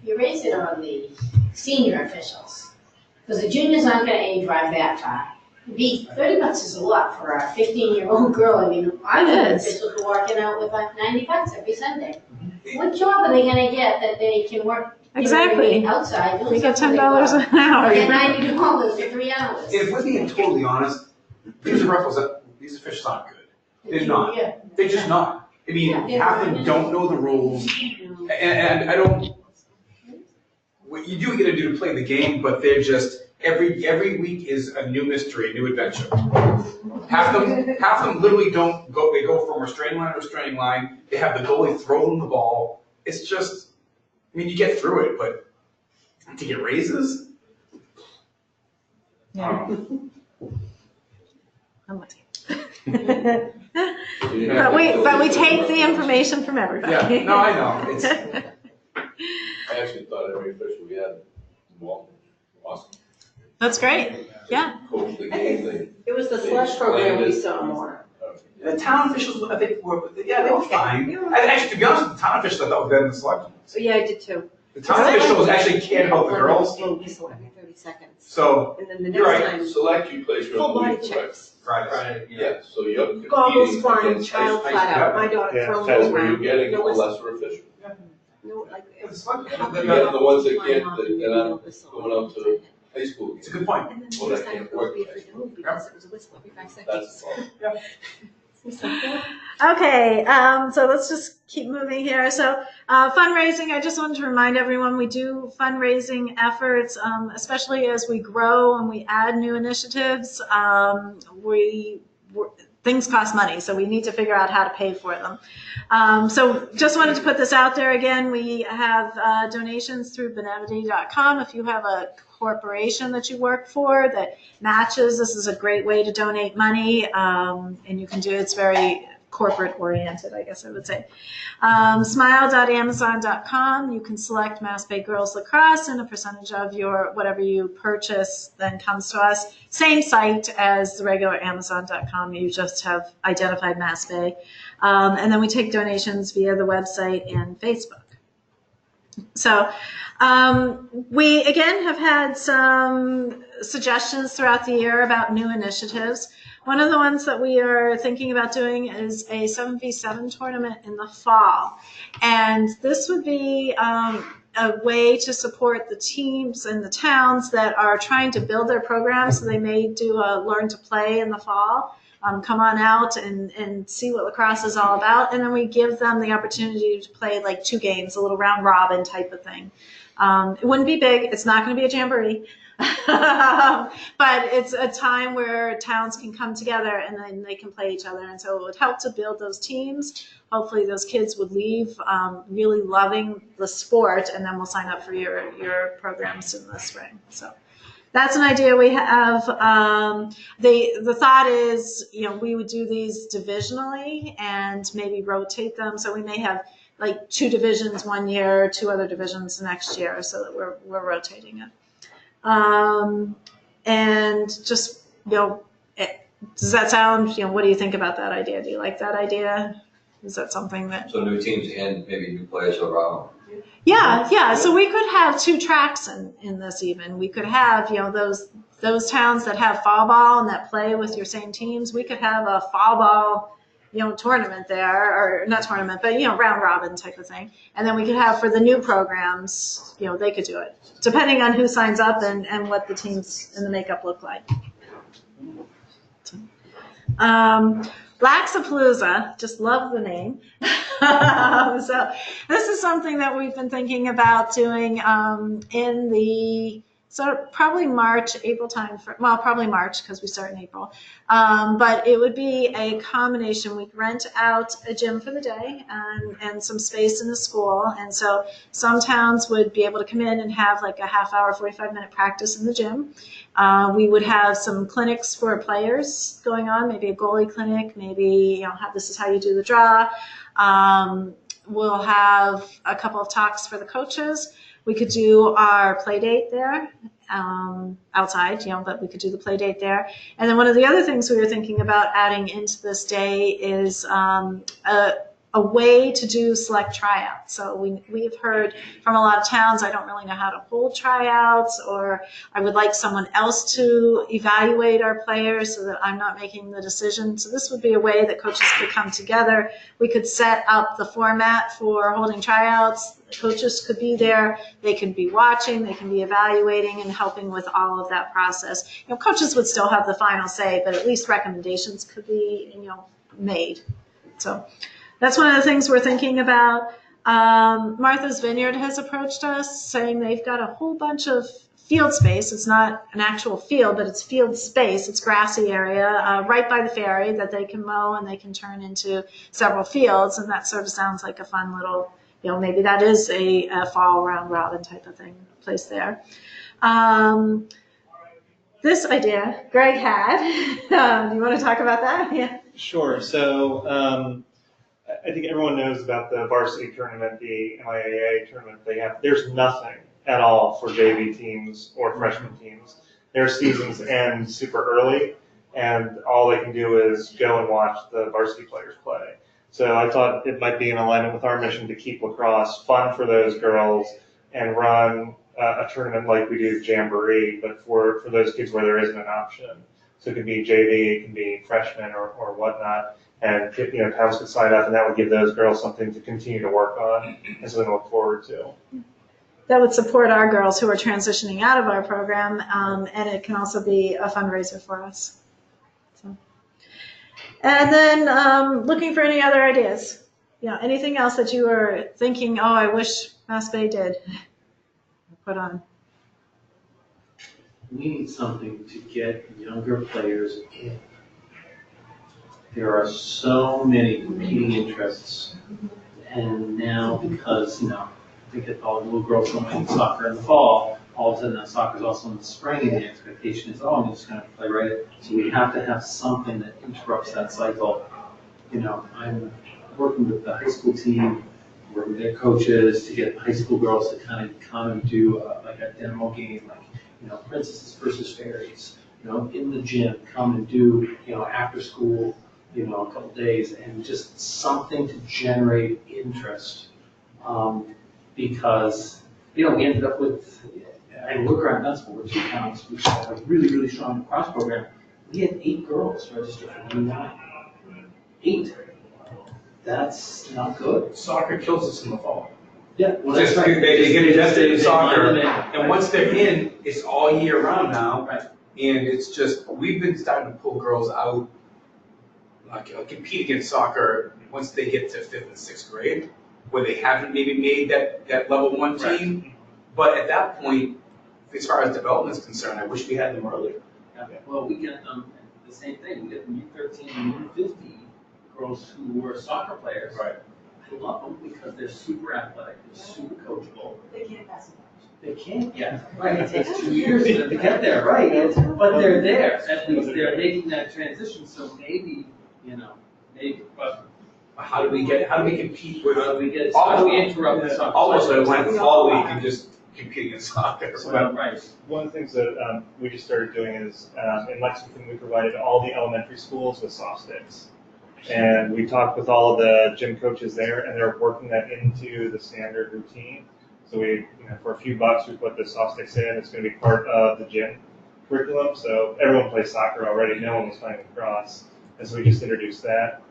you raise it on the senior officials. Because the juniors aren't gonna drive that far. $30 is a lot for a 15-year-old girl. I mean, I know officials who are walking out with like $90 every Sunday. What job are they gonna get that they can work? Exactly. Outside. They get $10 an hour. Get $90 for 3 hours. If we're being totally honest, these officials aren't good. They're not. Yeah. They're just not. I mean, half of them don't know the rules, and I don't. What you do get to do to play the game, but they're just every week is a new mystery, a new adventure. Half of them literally don't go. They go from restraining line to restraining line. They have the goalie throw them the ball. It's just. I mean, you get through it, but to get raises. Yeah. I'm with you. But we take the information from everybody. Yeah, no, I know. It's, I actually thought every official we had, well, awesome. That's great. Yeah. Coach the game, It was the slush program we saw more. the town officials, I think, they were fine. Actually, to be honest, the town officials I thought were better than the selection. So yeah, I did too. The town officials actually cared about the girls. Every 30 seconds. So, And then the you're next right. time, select you place your full own body league, correct? checks. Fridays. Yeah, so you're competing Goggles flying, against child ice flat out. hockey. My daughter Yeah, throws that's That's where you're around. getting No, a it's- lesser official. No, like, It's fun. They're not the ones that can't, that aren't going out to high school. It's a good point. And then Well, they that decided can't to work. be afraid to move because it was a whistle every 5 seconds. That's the problem. Okay, so let's just keep moving here. So fundraising, I just wanted to remind everyone we do fundraising efforts, especially as we grow and we add new initiatives. Things cost money, so we need to figure out how to pay for them. So just wanted to put this out there again. We have donations through benevity.com. If you have a corporation that you work for that matches, this is a great way to donate money, and you can do it's very corporate oriented, I guess I would say. Smile.amazon.com. You can select Mass Bay Girls Lacrosse, and a percentage of your whatever you purchase then comes to us. Same site as the regular Amazon.com. You just have identified Mass Bay. And then we take donations via the website and Facebook. So we, again, have had some suggestions throughout the year about new initiatives. One of the ones that we are thinking about doing is a 7v7 tournament in the fall. And this would be a way to support the teams and the towns that are trying to build their programs. So they may do a learn to play in the fall. Come on out and see what lacrosse is all about. And then we give them the opportunity to play like 2 games, a little round robin type of thing. It wouldn't be big. It's not going to be a jamboree. But it's a time where towns can come together and then they can play each other. And so it would help to build those teams. Hopefully those kids would leave really loving the sport, and then we'll sign up for your programs in the spring. So that's an idea we have. The thought is, we would do these divisionally and maybe rotate them. So we may have like 2 divisions one year, 2 other divisions the next year, so that we're rotating it. And just, does that sound, what do you think about that idea? Do you like that idea? Is that something that? So new teams and maybe new players around. Yeah. So we could have 2 tracks in this even. We could have, those towns that have fall ball and that play with your same teams. We could have a fall ball, tournament there, or not tournament, but, round robin type of thing. And then we could have for the new programs, they could do it, depending on who signs up and what the teams and the makeup look like. Laxapalooza, just love the name. So this is something that we've been thinking about doing in the probably March, April time. Probably March because we start in April. But it would be a combination. We'd rent out a gym for the day and some space in the school. And so some towns would be able to come in and have like a half-hour, 45-minute practice in the gym. We would have some clinics for players going on, maybe a goalie clinic, maybe this is how you do the draw. We'll have a couple of talks for the coaches. We could do our play date there outside, but we could do the play date there. And then one of the other things we were thinking about adding into this day is a way to do select tryouts. So we have heard from a lot of towns, I don't really know how to hold tryouts, or I would like someone else to evaluate our players so that I'm not making the decision. So this would be a way that coaches could come together. We could set up the format for holding tryouts. Coaches could be there. They could be watching. They can be evaluating and helping with all of that process. Coaches would still have the final say, but at least recommendations could be, made. So that's one of the things we're thinking about. Martha's Vineyard has approached us saying they've got a whole bunch of field space. It's not an actual field, but it's field space. It's grassy area right by the ferry that they can mow and they can turn into several fields. And that sort of sounds like a fun little, maybe that is a fall round robin type of thing, place there. This idea Greg had. Do you want to talk about that? Yeah. Sure. So I think everyone knows about the varsity tournament, the MIAA tournament they have. There's nothing at all for JV teams or freshman teams. Their seasons end super early, and all they can do is go and watch the varsity players play. So I thought it might be in alignment with our mission to keep lacrosse fun for those girls and run a tournament like we do Jamboree, but for those kids where there isn't an option. So it could be JV, it can be freshmen or whatnot. And towns could sign up, and that would give those girls something to continue to work on and something to look forward to. That would support our girls who are transitioning out of our program, and it can also be a fundraiser for us. So. And then looking for any other ideas. Anything else that you were thinking, oh, I wish Mass Bay did put on? We need something to get younger players in. There are so many competing interests, and now because, we get all the little girls going to soccer in the fall, all of a sudden now soccer's also in the spring, and the expectation is, I'm just going to play right. So we have to have something that interrupts that cycle. I'm working with the high school team, working with their coaches to get high school girls to kind of come and do like a demo game, like, princesses versus fairies, in the gym, come and do, after school, a couple days, and just something to generate interest. Because, we ended up with, I work around Dunstable with 2 towns, which have a really, really strong lacrosse program. We had 8 girls registered for U9. 8. That's not good. Soccer kills us in the fall. Yeah, well, that's right. They get invested in soccer, They and once they're in, it's all year round now. Right. And it's just, we've been starting to pull girls out, compete against soccer once they get to 5th and 6th grade, where they haven't maybe made that level 1 team. Right. But at that point, as far as development is concerned, I wish we had them earlier. Yeah. Well, we get them the same thing. We get them U13 and U50 girls who were soccer players. Right. I love them because they're super athletic, they're super coachable. They can't pass it. They can't yet, right? It takes 2 years for them to get there, right? But they're there. At least they're making that transition. So maybe, maybe. But how do we compete with? How do we interrupt the soccer? Almost like when fall league and just compete against soccer. Right. One of the things that we just started doing is in Lexington we provided all the elementary schools with soft sticks. And we talked with all of the gym coaches there, and they're working that into the standard routine. So we, for a few bucks, we put the soft sticks in. It's going to be part of the gym curriculum. So everyone plays soccer already. No one was playing lacrosse, and so we just introduced that.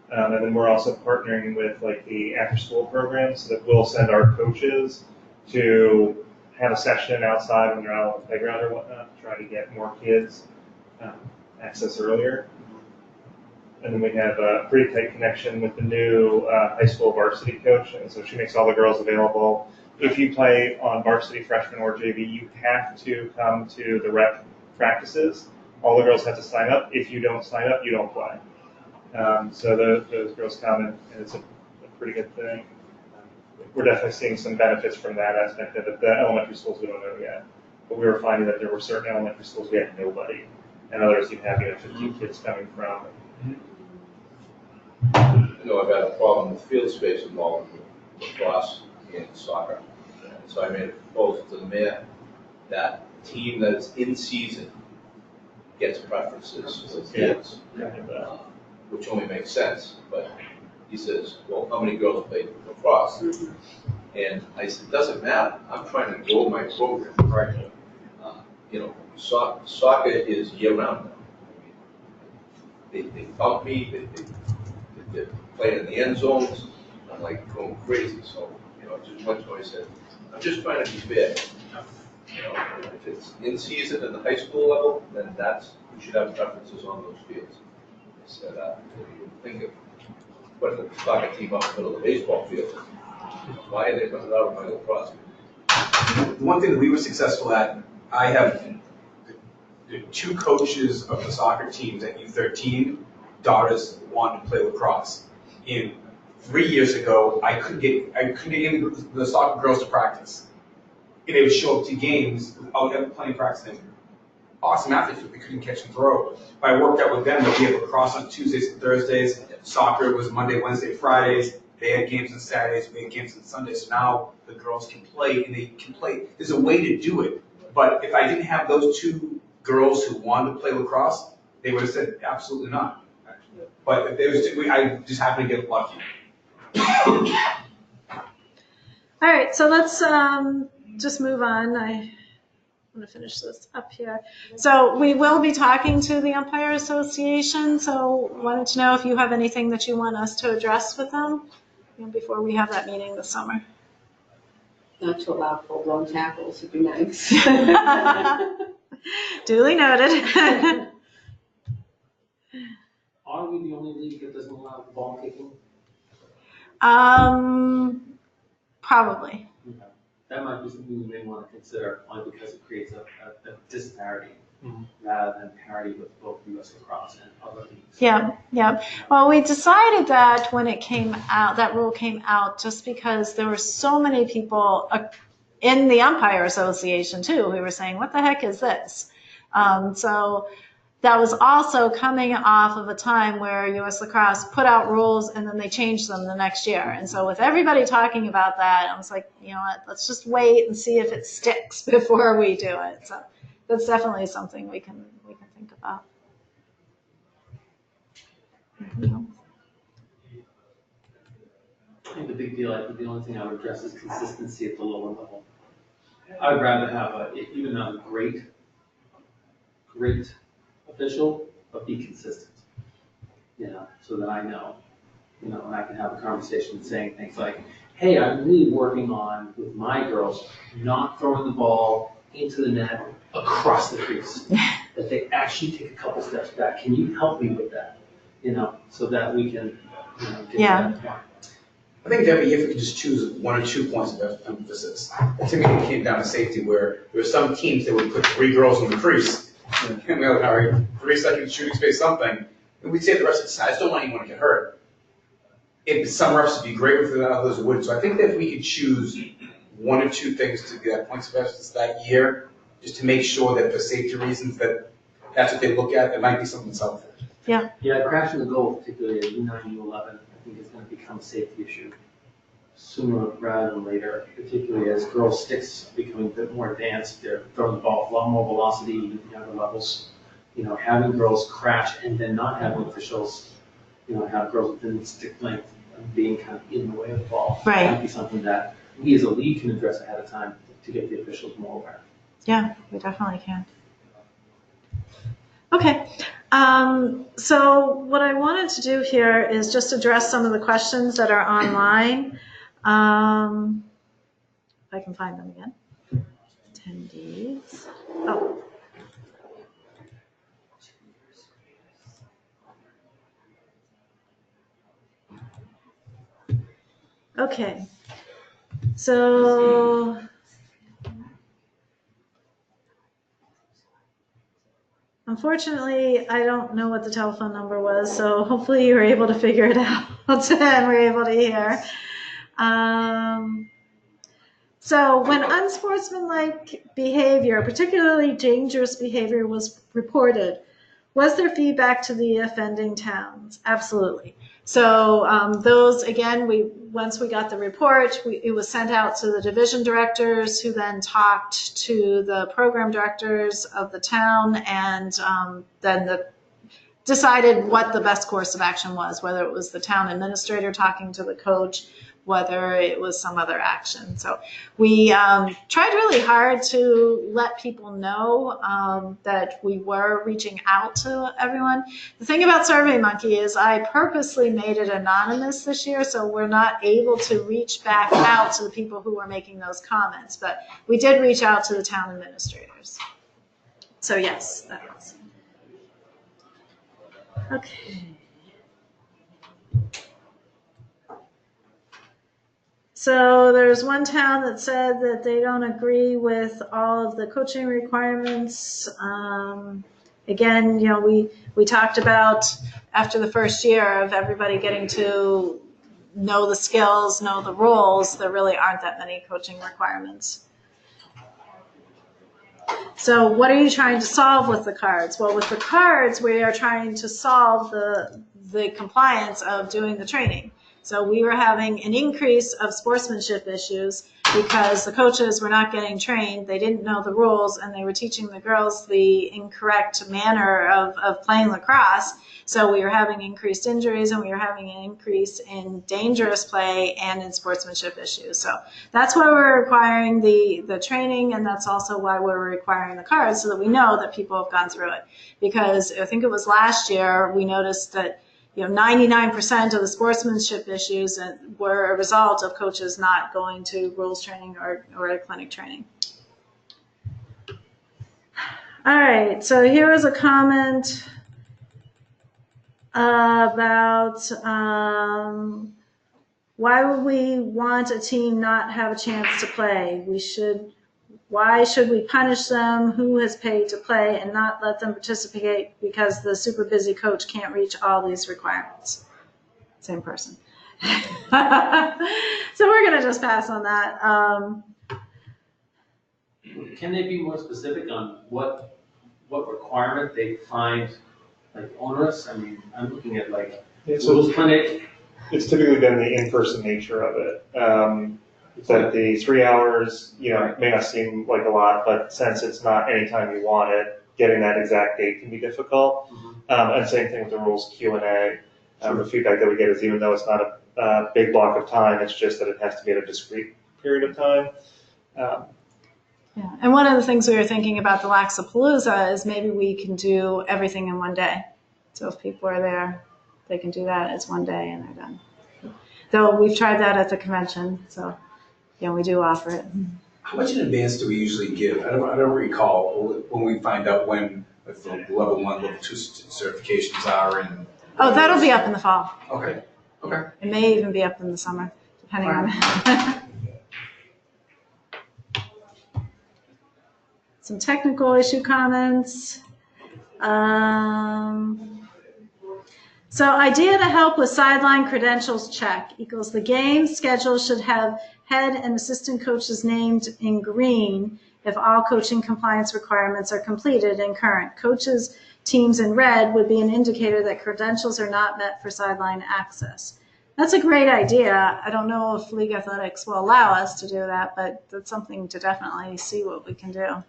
And then we're also partnering with like the after-school program, so that we'll send our coaches to have a session outside when they're out on the playground or whatnot, to try to get more kids access earlier. And then we have a pretty tight connection with the new high school varsity coach, and so she makes all the girls available. If you play on varsity, freshman, or JV, you have to come to the rep practices. All the girls have to sign up. If you don't sign up, you don't play. So those girls come, and it's a pretty good thing. We're definitely seeing some benefits from that aspect of it. The elementary schools we don't know yet, but we were finding that there were certain elementary schools we had nobody, and others you have 15 kids coming from. I know I've had a problem with field space involved with lacrosse and soccer. So I made a proposal to the mayor that team that is in season gets preferences for kids, which only makes sense. But he says, well, how many girls play lacrosse? And I said, it doesn't matter. I'm trying to grow my program. Right. Soccer is year round now. They bump me, they play in the end zones. I'm like going crazy. So, just much I said, I'm just trying to be fair. If it's in season at the high school level, then we should have preferences on those fields. I said, you think of putting the soccer team up in the middle of the baseball field. Why are they putting it out of my lacrosse? The one thing that we were successful at, I have the 2 coaches of the soccer teams at U13, daughters wanted to play lacrosse. And 3 years ago, I couldn't get the soccer girls to practice. And they would show up to games without ever playing practice. And awesome athletes, but we couldn't catch and throw. But I worked out with them that we had lacrosse on Tuesdays and Thursdays. Soccer was Monday, Wednesday, Fridays. They had games on Saturdays. We had games on Sundays. So now the girls can play, and they can play. There's a way to do it. But if I didn't have those 2 girls who wanted to play lacrosse, they would have said absolutely not. But if there was 2, I just happened to get lucky. All right, so let's just move on. I'm going to finish this up here. So we will be talking to the Umpire Association. So wanted to know if you have anything that you want us to address with them before we have that meeting this summer. Not to allow full-blown tackles would be nice. Duly noted. Are we the only league that doesn't allow ball kicking? Probably. Okay. That might be something you may want to consider, only because it creates a disparity rather than parity with both U.S. Lacrosse and other leagues. Yeah, yeah. Well, we decided that when it came out, that rule came out, just because there were so many people in the Umpire Association too who were saying, "What the heck is this?" So that was also coming off of a time where U.S. Lacrosse put out rules and then they changed them the next year. And so with everybody talking about that, I was like, you know what, let's just wait and see if it sticks before we do it. So that's definitely something we can think about. I think the big deal, I think the only thing I would address is consistency at the lower level. I'd rather have even a great official, but be consistent, so that I know, and I can have a conversation saying things like, hey, I'm really working on, with my girls, not throwing the ball into the net across the crease, that they actually take a couple steps back. Can you help me with that? So that we can, get to that point. I think every year if we could just choose 1 or 2 points of emphasis. To me, it came down to safety, where there were some teams that would put 3 girls in the crease, and we were like, all right, 3 seconds shooting space, something, and we'd say the rest of the time, I just don't want anyone to get hurt. Some refs would be great with it, others wouldn't. So I think that if we could choose 1 or 2 things to get points of emphasis that year, just to make sure that for safety reasons that's what they look at, it might be something that's helpful. Yeah, crashing the goal, particularly at U9, U11, I think is going to become a safety issue sooner rather than later, particularly as girls' sticks are becoming a bit more advanced. They're throwing the ball with a lot more velocity at younger levels. Having girls crash and then not having officials, have girls within stick length and being kind of in the way of the ball. Right. Might be something that we as a league can address ahead of time to get the officials more aware. Yeah, we definitely can. Okay. So what I wanted to do here is just address some of the questions that are online. If I can find them again. Attendees. Oh. Okay. So unfortunately, I don't know what the telephone number was, so hopefully you were able to figure it out and we're able to hear. So when unsportsmanlike behavior, particularly dangerous behavior, was reported, was there feedback to the offending towns? Absolutely. So those, again, once we got the report, it was sent out to the division directors, who then talked to the program directors of the town, and then decided what the best course of action was, whether it was the town administrator talking to the coach, whether it was some other action. So we tried really hard to let people know that we were reaching out to everyone. The thing about SurveyMonkey is I purposely made it anonymous this year, so we're not able to reach back out to the people who were making those comments, but we did reach out to the town administrators. So yes, that was. Okay. So there's one town that said that they don't agree with all of the coaching requirements. Again, we talked about after the first year of everybody getting to know the skills, know the roles, there really aren't that many coaching requirements. So what are you trying to solve with the cards? Well, with the cards, we are trying to solve the compliance of doing the training. So we were having an increase of sportsmanship issues, because the coaches were not getting trained, they didn't know the rules, and they were teaching the girls the incorrect manner of playing lacrosse. So we were having increased injuries, and we were having an increase in dangerous play and in sportsmanship issues. So that's why we're requiring the training, and that's also why we're requiring the cards, so that we know that people have gone through it. Because I think it was last year, we noticed that 99% of the sportsmanship issues were a result of coaches not going to rules training or clinic training. All right, so here is a comment about why would we want a team not have a chance to play? Why should we punish them who has paid to play and not let them participate because the super busy coach can't reach all these requirements? Same person. So we're going to just pass on that. Can they be more specific on what requirement they find like onerous? I mean, I'm looking at like rules clinic. It's typically been the in-person nature of it. That the 3 hours, it may not seem like a lot, but since it's not anytime you want it, getting that exact date can be difficult. And same thing with the rules Q&A. The feedback that we get is even though it's not a big block of time, it's just that it has to be at a discrete period of time. Yeah, and one of the things we were thinking about the Laxapalooza is maybe we can do everything in one day. So if people are there, they can do that as one day and they're done. Though we've tried that at the convention, so we do offer it. How much in advance do we usually give? I don't recall when we find out when the level 1, level 2 certifications are. And oh, that'll be up in the fall. Okay. It may even be up in the summer, depending on. Some technical issue comments. So idea to help with sideline credentials check equals the game schedule should have head and assistant coaches named in green if all coaching compliance requirements are completed and current. Coaches teams in red would be an indicator that credentials are not met for sideline access. That's a great idea. I don't know if League Athletics will allow us to do that, but that's something to definitely see what we can do.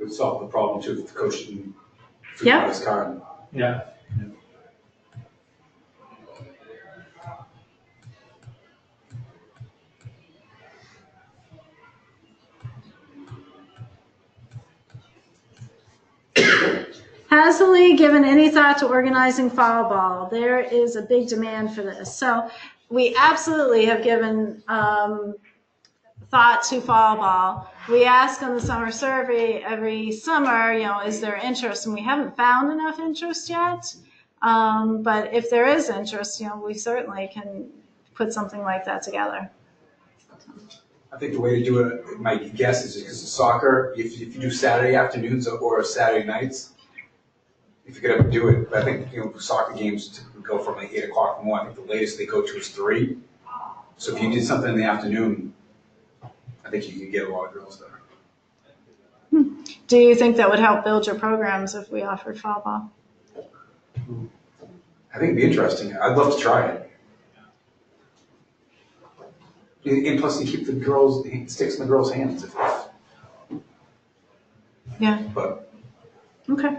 It would solve the problem too if the coach didn't fill out his card. Yeah. Has the league given any thought to organizing fall ball? There is a big demand for this. So we absolutely have given thought to fall ball. We ask on the summer survey every summer, is there interest? And we haven't found enough interest yet. But if there is interest, we certainly can put something like that together. I think the way to do it, my guess is because of soccer, if you do Saturday afternoons or Saturday nights, if you could ever do it. But I think, soccer games typically go from like 8 o'clock in the morning. I think the latest they go to is 3. So if you did something in the afternoon, I think you could get a lot of girls there. Do you think that would help build your programs if we offered fall ball? I think it'd be interesting. I'd love to try it. And plus, you keep the sticks in the girls' hands. Yeah. But okay.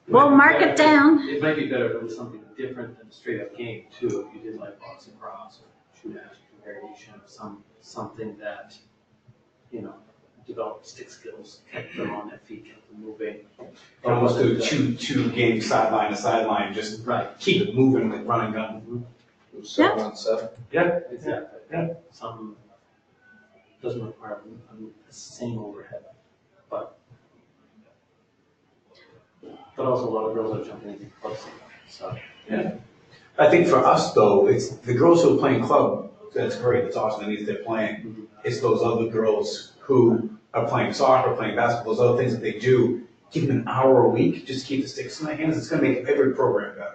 We'll mark it down. It might be better if it was something different than a straight up game too. If you did like boxing cross or shoot action variation of something that developed stick skills, kept them on their feet, kept them moving. Almost do two games sideline to sideline, just keep it moving like running gun. 7 on 7. Yeah, exactly. Yeah. Some doesn't require the same overhead, but also a lot of girls are jumping into clubs. So yeah. I think for us though, it's the girls who are playing club. That's great. That's awesome. That means they're playing. It's those other girls who are playing soccer, playing basketball, those other things that they do. Give them an hour a week, just keep the sticks in their hands. It's going to make every program better.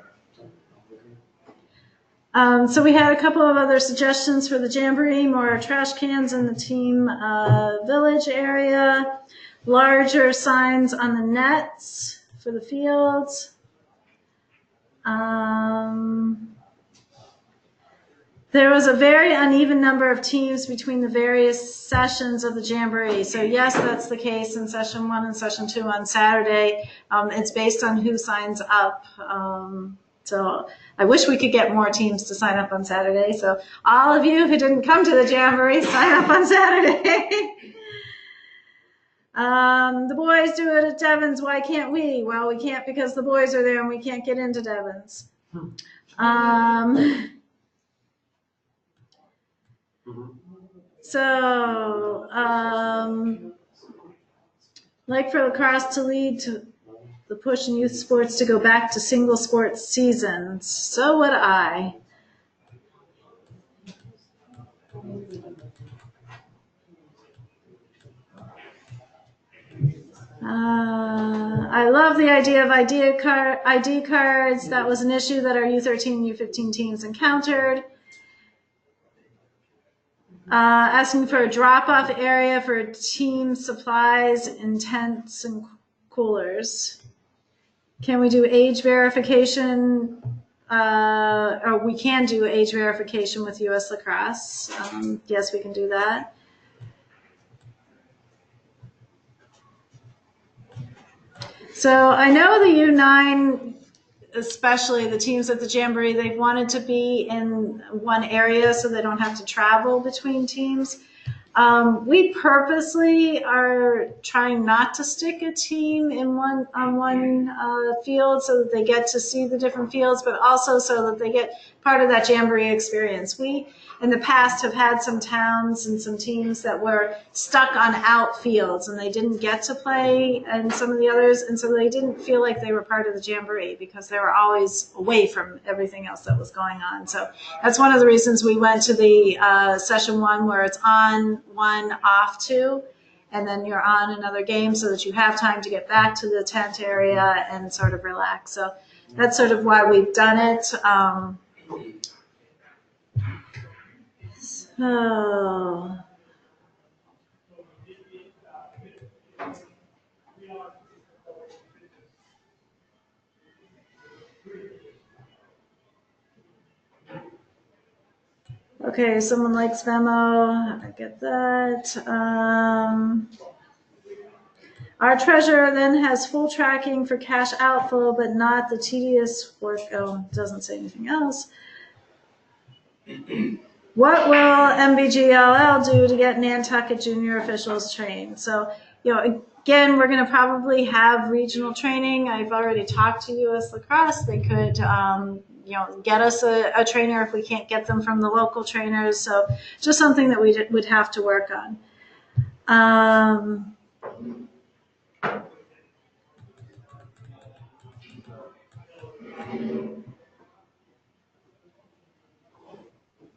So we had a couple of other suggestions for the Jamboree, more trash cans in the team village area, larger signs on the nets for the fields. There was a very uneven number of teams between the various sessions of the Jamboree. So yes, that's the case in session 1 and session 2 on Saturday. It's based on who signs up. So I wish we could get more teams to sign up on Saturday. So all of you who didn't come to the Jamboree, sign up on Saturday. The boys do it at Devon's. Why can't we? Well, we can't because the boys are there and we can't get into Devon's. So, like for lacrosse to lead to the push in youth sports to go back to single sport seasons. So would I. I love the idea of ID cards. That was an issue that our U13 and U15 teams encountered. Asking for a drop-off area for team supplies in tents and coolers. Can we do age verification? Or we can do age verification with US Lacrosse. Yes, we can do that. So I know the U9, especially the teams at the Jamboree, they've wanted to be in one area so they don't have to travel between teams. We purposely are trying not to stick a team in one field so that they get to see the different fields, but also so that they get part of that Jamboree experience. We, in the past, have had some towns and some teams that were stuck on outfields and they didn't get to play and some of the others, and so they didn't feel like they were part of the Jamboree because they were always away from everything else that was going on. So that's one of the reasons we went to the session 1 where it's on 1, off 2, and then you're on another game so that you have time to get back to the tent area and sort of relax. So that's sort of why we've done it. Okay, someone likes Venmo. I get that. Our treasurer then has full tracking for cash outflow, but not the tedious work. Oh, it doesn't say anything else. What will MBGLL do to get Nantucket junior officials trained? So, again, we're going to probably have regional training. I've already talked to US Lacrosse. They could, get us a trainer if we can't get them from the local trainers. So just something that we would have to work on.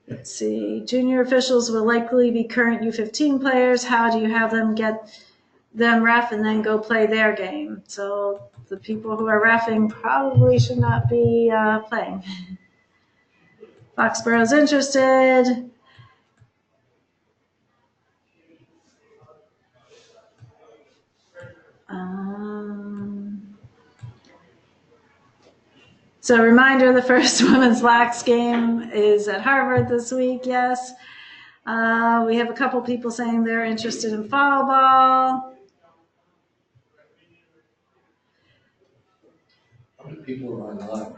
Let's see. Junior officials will likely be current U15 players. How do you have them get them ref and then go play their game? So the people who are reffing probably should not be playing. Foxborough's interested. So reminder, the first women's lax game is at Harvard this week, yes. We have a couple people saying they're interested in fall ball. How many people are online?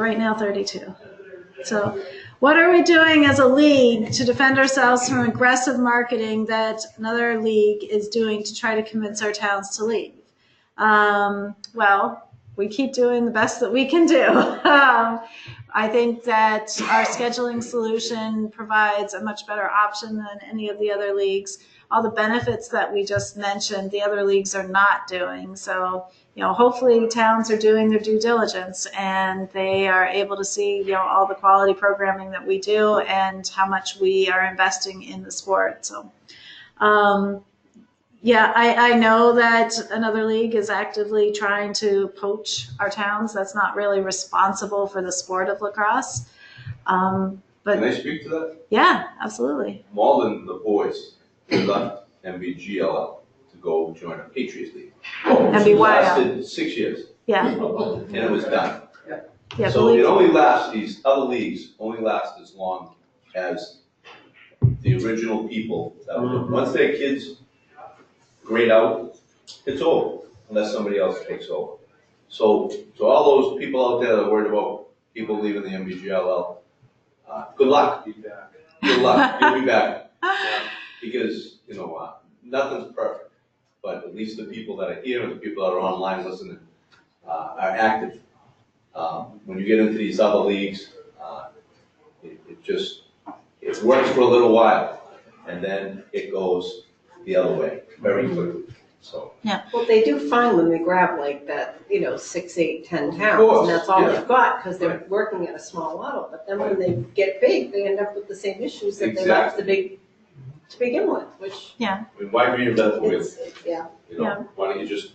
Right now, 32. So what are we doing as a league to defend ourselves from aggressive marketing that another league is doing to try to convince our towns to leave? Well, we keep doing the best that we can do. I think that our scheduling solution provides a much better option than any of the other leagues. All the benefits that we just mentioned, the other leagues are not doing. So, hopefully towns are doing their due diligence and they are able to see, all the quality programming that we do and how much we are investing in the sport. So, I know that another league is actively trying to poach our towns. That's not really responsible for the sport of lacrosse. But Can I speak to that? Yeah, absolutely. Malden, the boys, they left MBGLL to go join a Patriots League. MBYL. It lasted 6 years. Yeah. And it was done. Yeah, So it only lasts, these other leagues only last as long as the original people that were, once their kids grade out, it's over, unless somebody else takes over. So to all those people out there that are worried about people leaving the MBGLL, good luck. Good luck, you'll be back. Because, nothing's perfect, but at least the people that are here and the people that are online listening are active. When you get into these other leagues, it works for a little while, and then it goes the other way very quickly. So. Well, they do fine when they grab like that, 6, 8, 10 towns, course, and that's all yeah. they've got, because they're working at a small level. But then when they get big, they end up with the same issues that they left the big to begin with, which. Yeah. I mean, why reinvent the wheel? Yeah. Why don't you just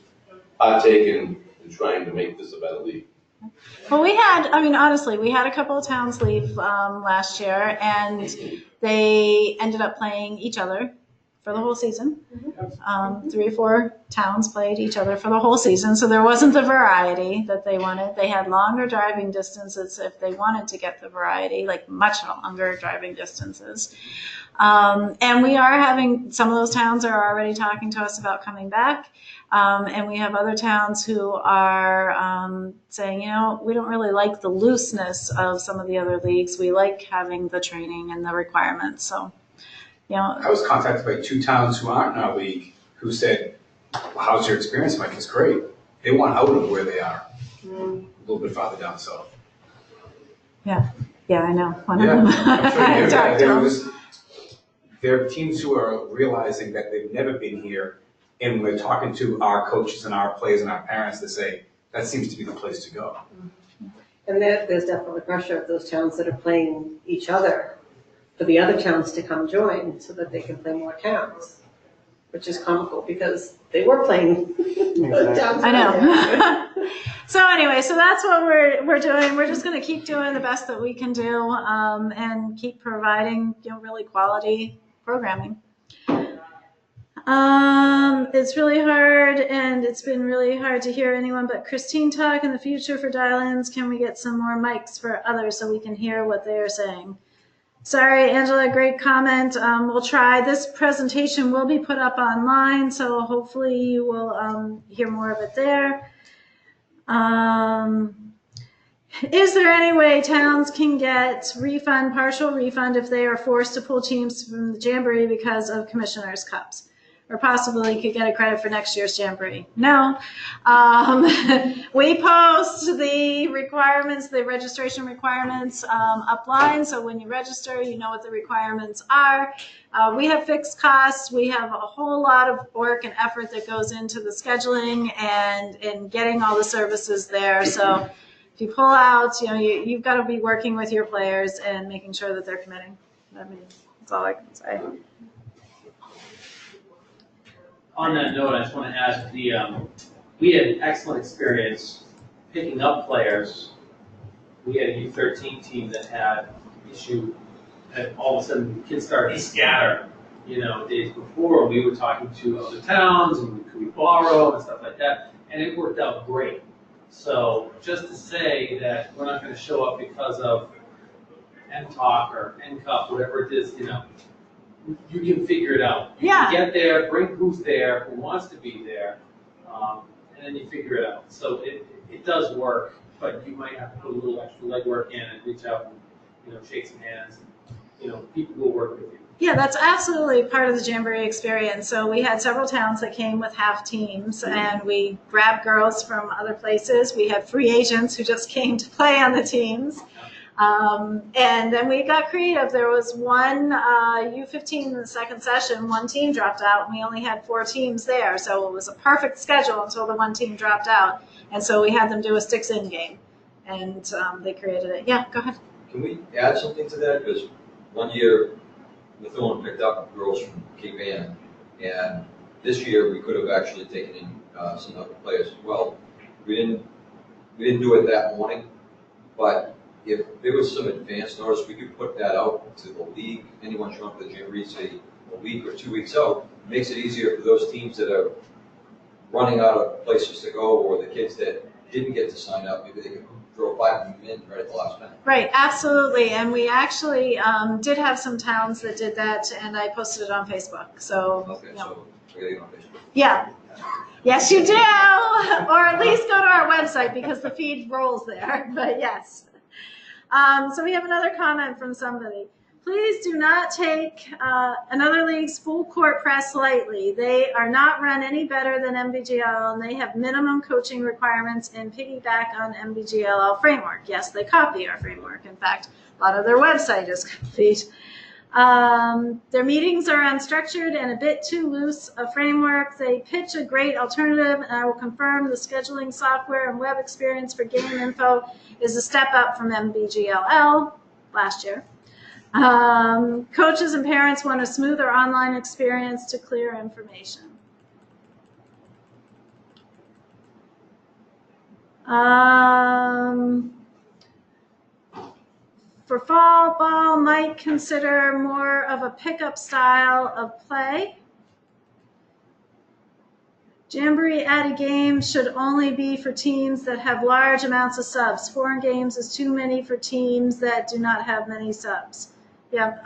partake in trying to make this a better league? Well, honestly, we had a couple of towns leave last year, and they ended up playing each other for the whole season. 3 or 4 towns played each other for the whole season, so there wasn't the variety that they wanted. They had longer driving distances if they wanted to get the variety, like much longer driving distances. And we are having, some of those towns are already talking to us about coming back. And we have other towns who are saying, we don't really like the looseness of some of the other leagues. We like having the training and the requirements. So, I was contacted by 2 towns who aren't in our league who said, well, how's your experience, Mike? It's great. They want out of where they are, a little bit farther down south. Yeah, I know. One of them. I'm sure there are teams who are realizing that they've never been here, and we're talking to our coaches and our players and our parents that say, that seems to be the place to go. And there's definitely pressure of those towns that are playing each other for the other towns to come join so that they can play more towns, which is comical because they were playing towns. I know. So anyway, so that's what we're doing. We're just going to keep doing the best that we can do and keep providing really quality programming. It's really hard, and it's been really hard to hear anyone but Christine talk. In the future for dial-ins, can we get some more mics for others so we can hear what they are saying? Sorry, Angela, great comment. We'll try. This presentation will be put up online, so hopefully you will hear more of it there. Is there any way towns can get partial refund if they are forced to pull teams from the Jamboree because of Commissioners' Cups? Or possibly could get a credit for next year's Jamboree? No. We post the requirements, the registration requirements upline, so when you register, you know what the requirements are. We have fixed costs. We have a whole lot of work and effort that goes into the scheduling and getting all the services there. So if you pull out, you've got to be working with your players and making sure that they're committing. That's all I can say. On that note, I just want to ask we had excellent experience picking up players. We had a U13 team that had issue, and all of a sudden kids started to scatter. Days before we were talking to other towns and could we borrow and stuff like that, and it worked out great. So just to say that we're not going to show up because of NTalk or NCUP, whatever it is, you can figure it out. You can get there, bring who's there, who wants to be there, and then you figure it out. So it does work, but you might have to put a little extra legwork in and reach out and shake some hands. People will work with you. Yeah, that's absolutely part of the Jamboree experience. So we had several towns that came with half teams, and we grabbed girls from other places. We had free agents who just came to play on the teams. And then we got creative. There was one U15 in the second session, one team dropped out, and we only had 4 teams there. So it was a perfect schedule until the one team dropped out. And so we had them do a sticks-in game, and they created it. Yeah, go ahead. Can we add something to that? Because one year, Methuen picked up girls from Cape Ann, and this year we could have actually taken in some other players as well. We didn't do it that morning, but if there was some advance notice, we could put that out to the league. Anyone showing up at the Jamboree, say a week or 2 weeks out, makes it easier for those teams that are running out of places to go, or the kids that didn't get to sign up. Maybe they can drove 5 of them in right at the last minute. Right, absolutely. And we actually did have some towns that did that, and I posted it on Facebook. So, Okay, you know. so we gotta get on Facebook. Yeah. Yes, you do. Or at least go to our website because the feed rolls there. But yes. So we have another comment from somebody. Please do not take another league's full court press lightly. They are not run any better than MBGLL, and they have minimum coaching requirements and piggyback on MBGLL framework. Yes, they copy our framework. In fact, a lot of their website is copied. Their meetings are unstructured and a bit too loose a framework. They pitch a great alternative, and I will confirm the scheduling software and web experience for game info is a step up from MBGLL last year. Coaches and parents want a smoother online experience to clear information. For fall ball, might consider more of a pickup style of play. Jamboree at a game should only be for teams that have large amounts of subs. 4 games is too many for teams that do not have many subs. Yeah,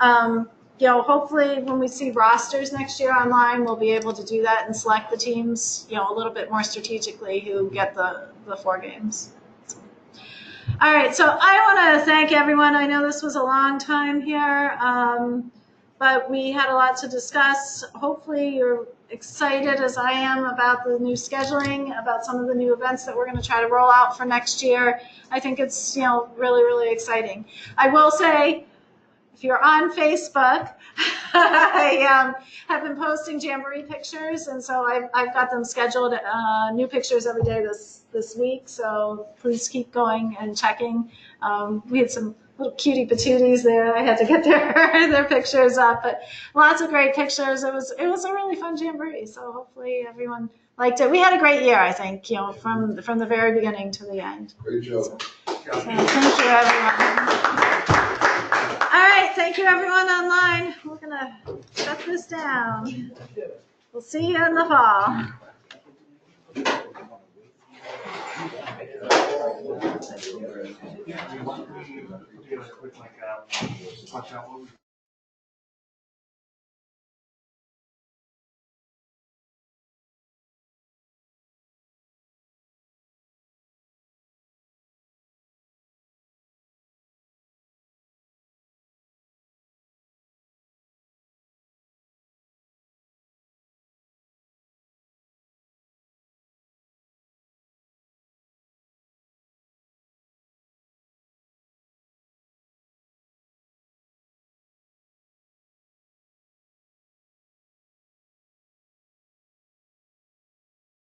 you know, hopefully when we see rosters next year online, we'll be able to do that and select the teams, you know, a little bit more strategically who get the 4 games. All right, so I want to thank everyone. I know this was a long time here, but we had a lot to discuss. Hopefully you're excited as I am about the new scheduling, about some of the new events that we're going to try to roll out for next year. I think it's, you know, really, really exciting. I will say, if you're on Facebook, I have been posting Jamboree pictures, and so I've got them scheduled, new pictures every day this week, so please keep going and checking. We had some little cutie patooties there. I had to get their pictures up, but lots of great pictures. It was a really fun Jamboree, so hopefully everyone liked it. We had a great year, I think, you know, from the very beginning to the end. Great job. So thank you, everyone. All right, thank you, everyone online. We're going to shut this down. We'll see you in the fall. Yeah, we want to do a quick, like, watch out.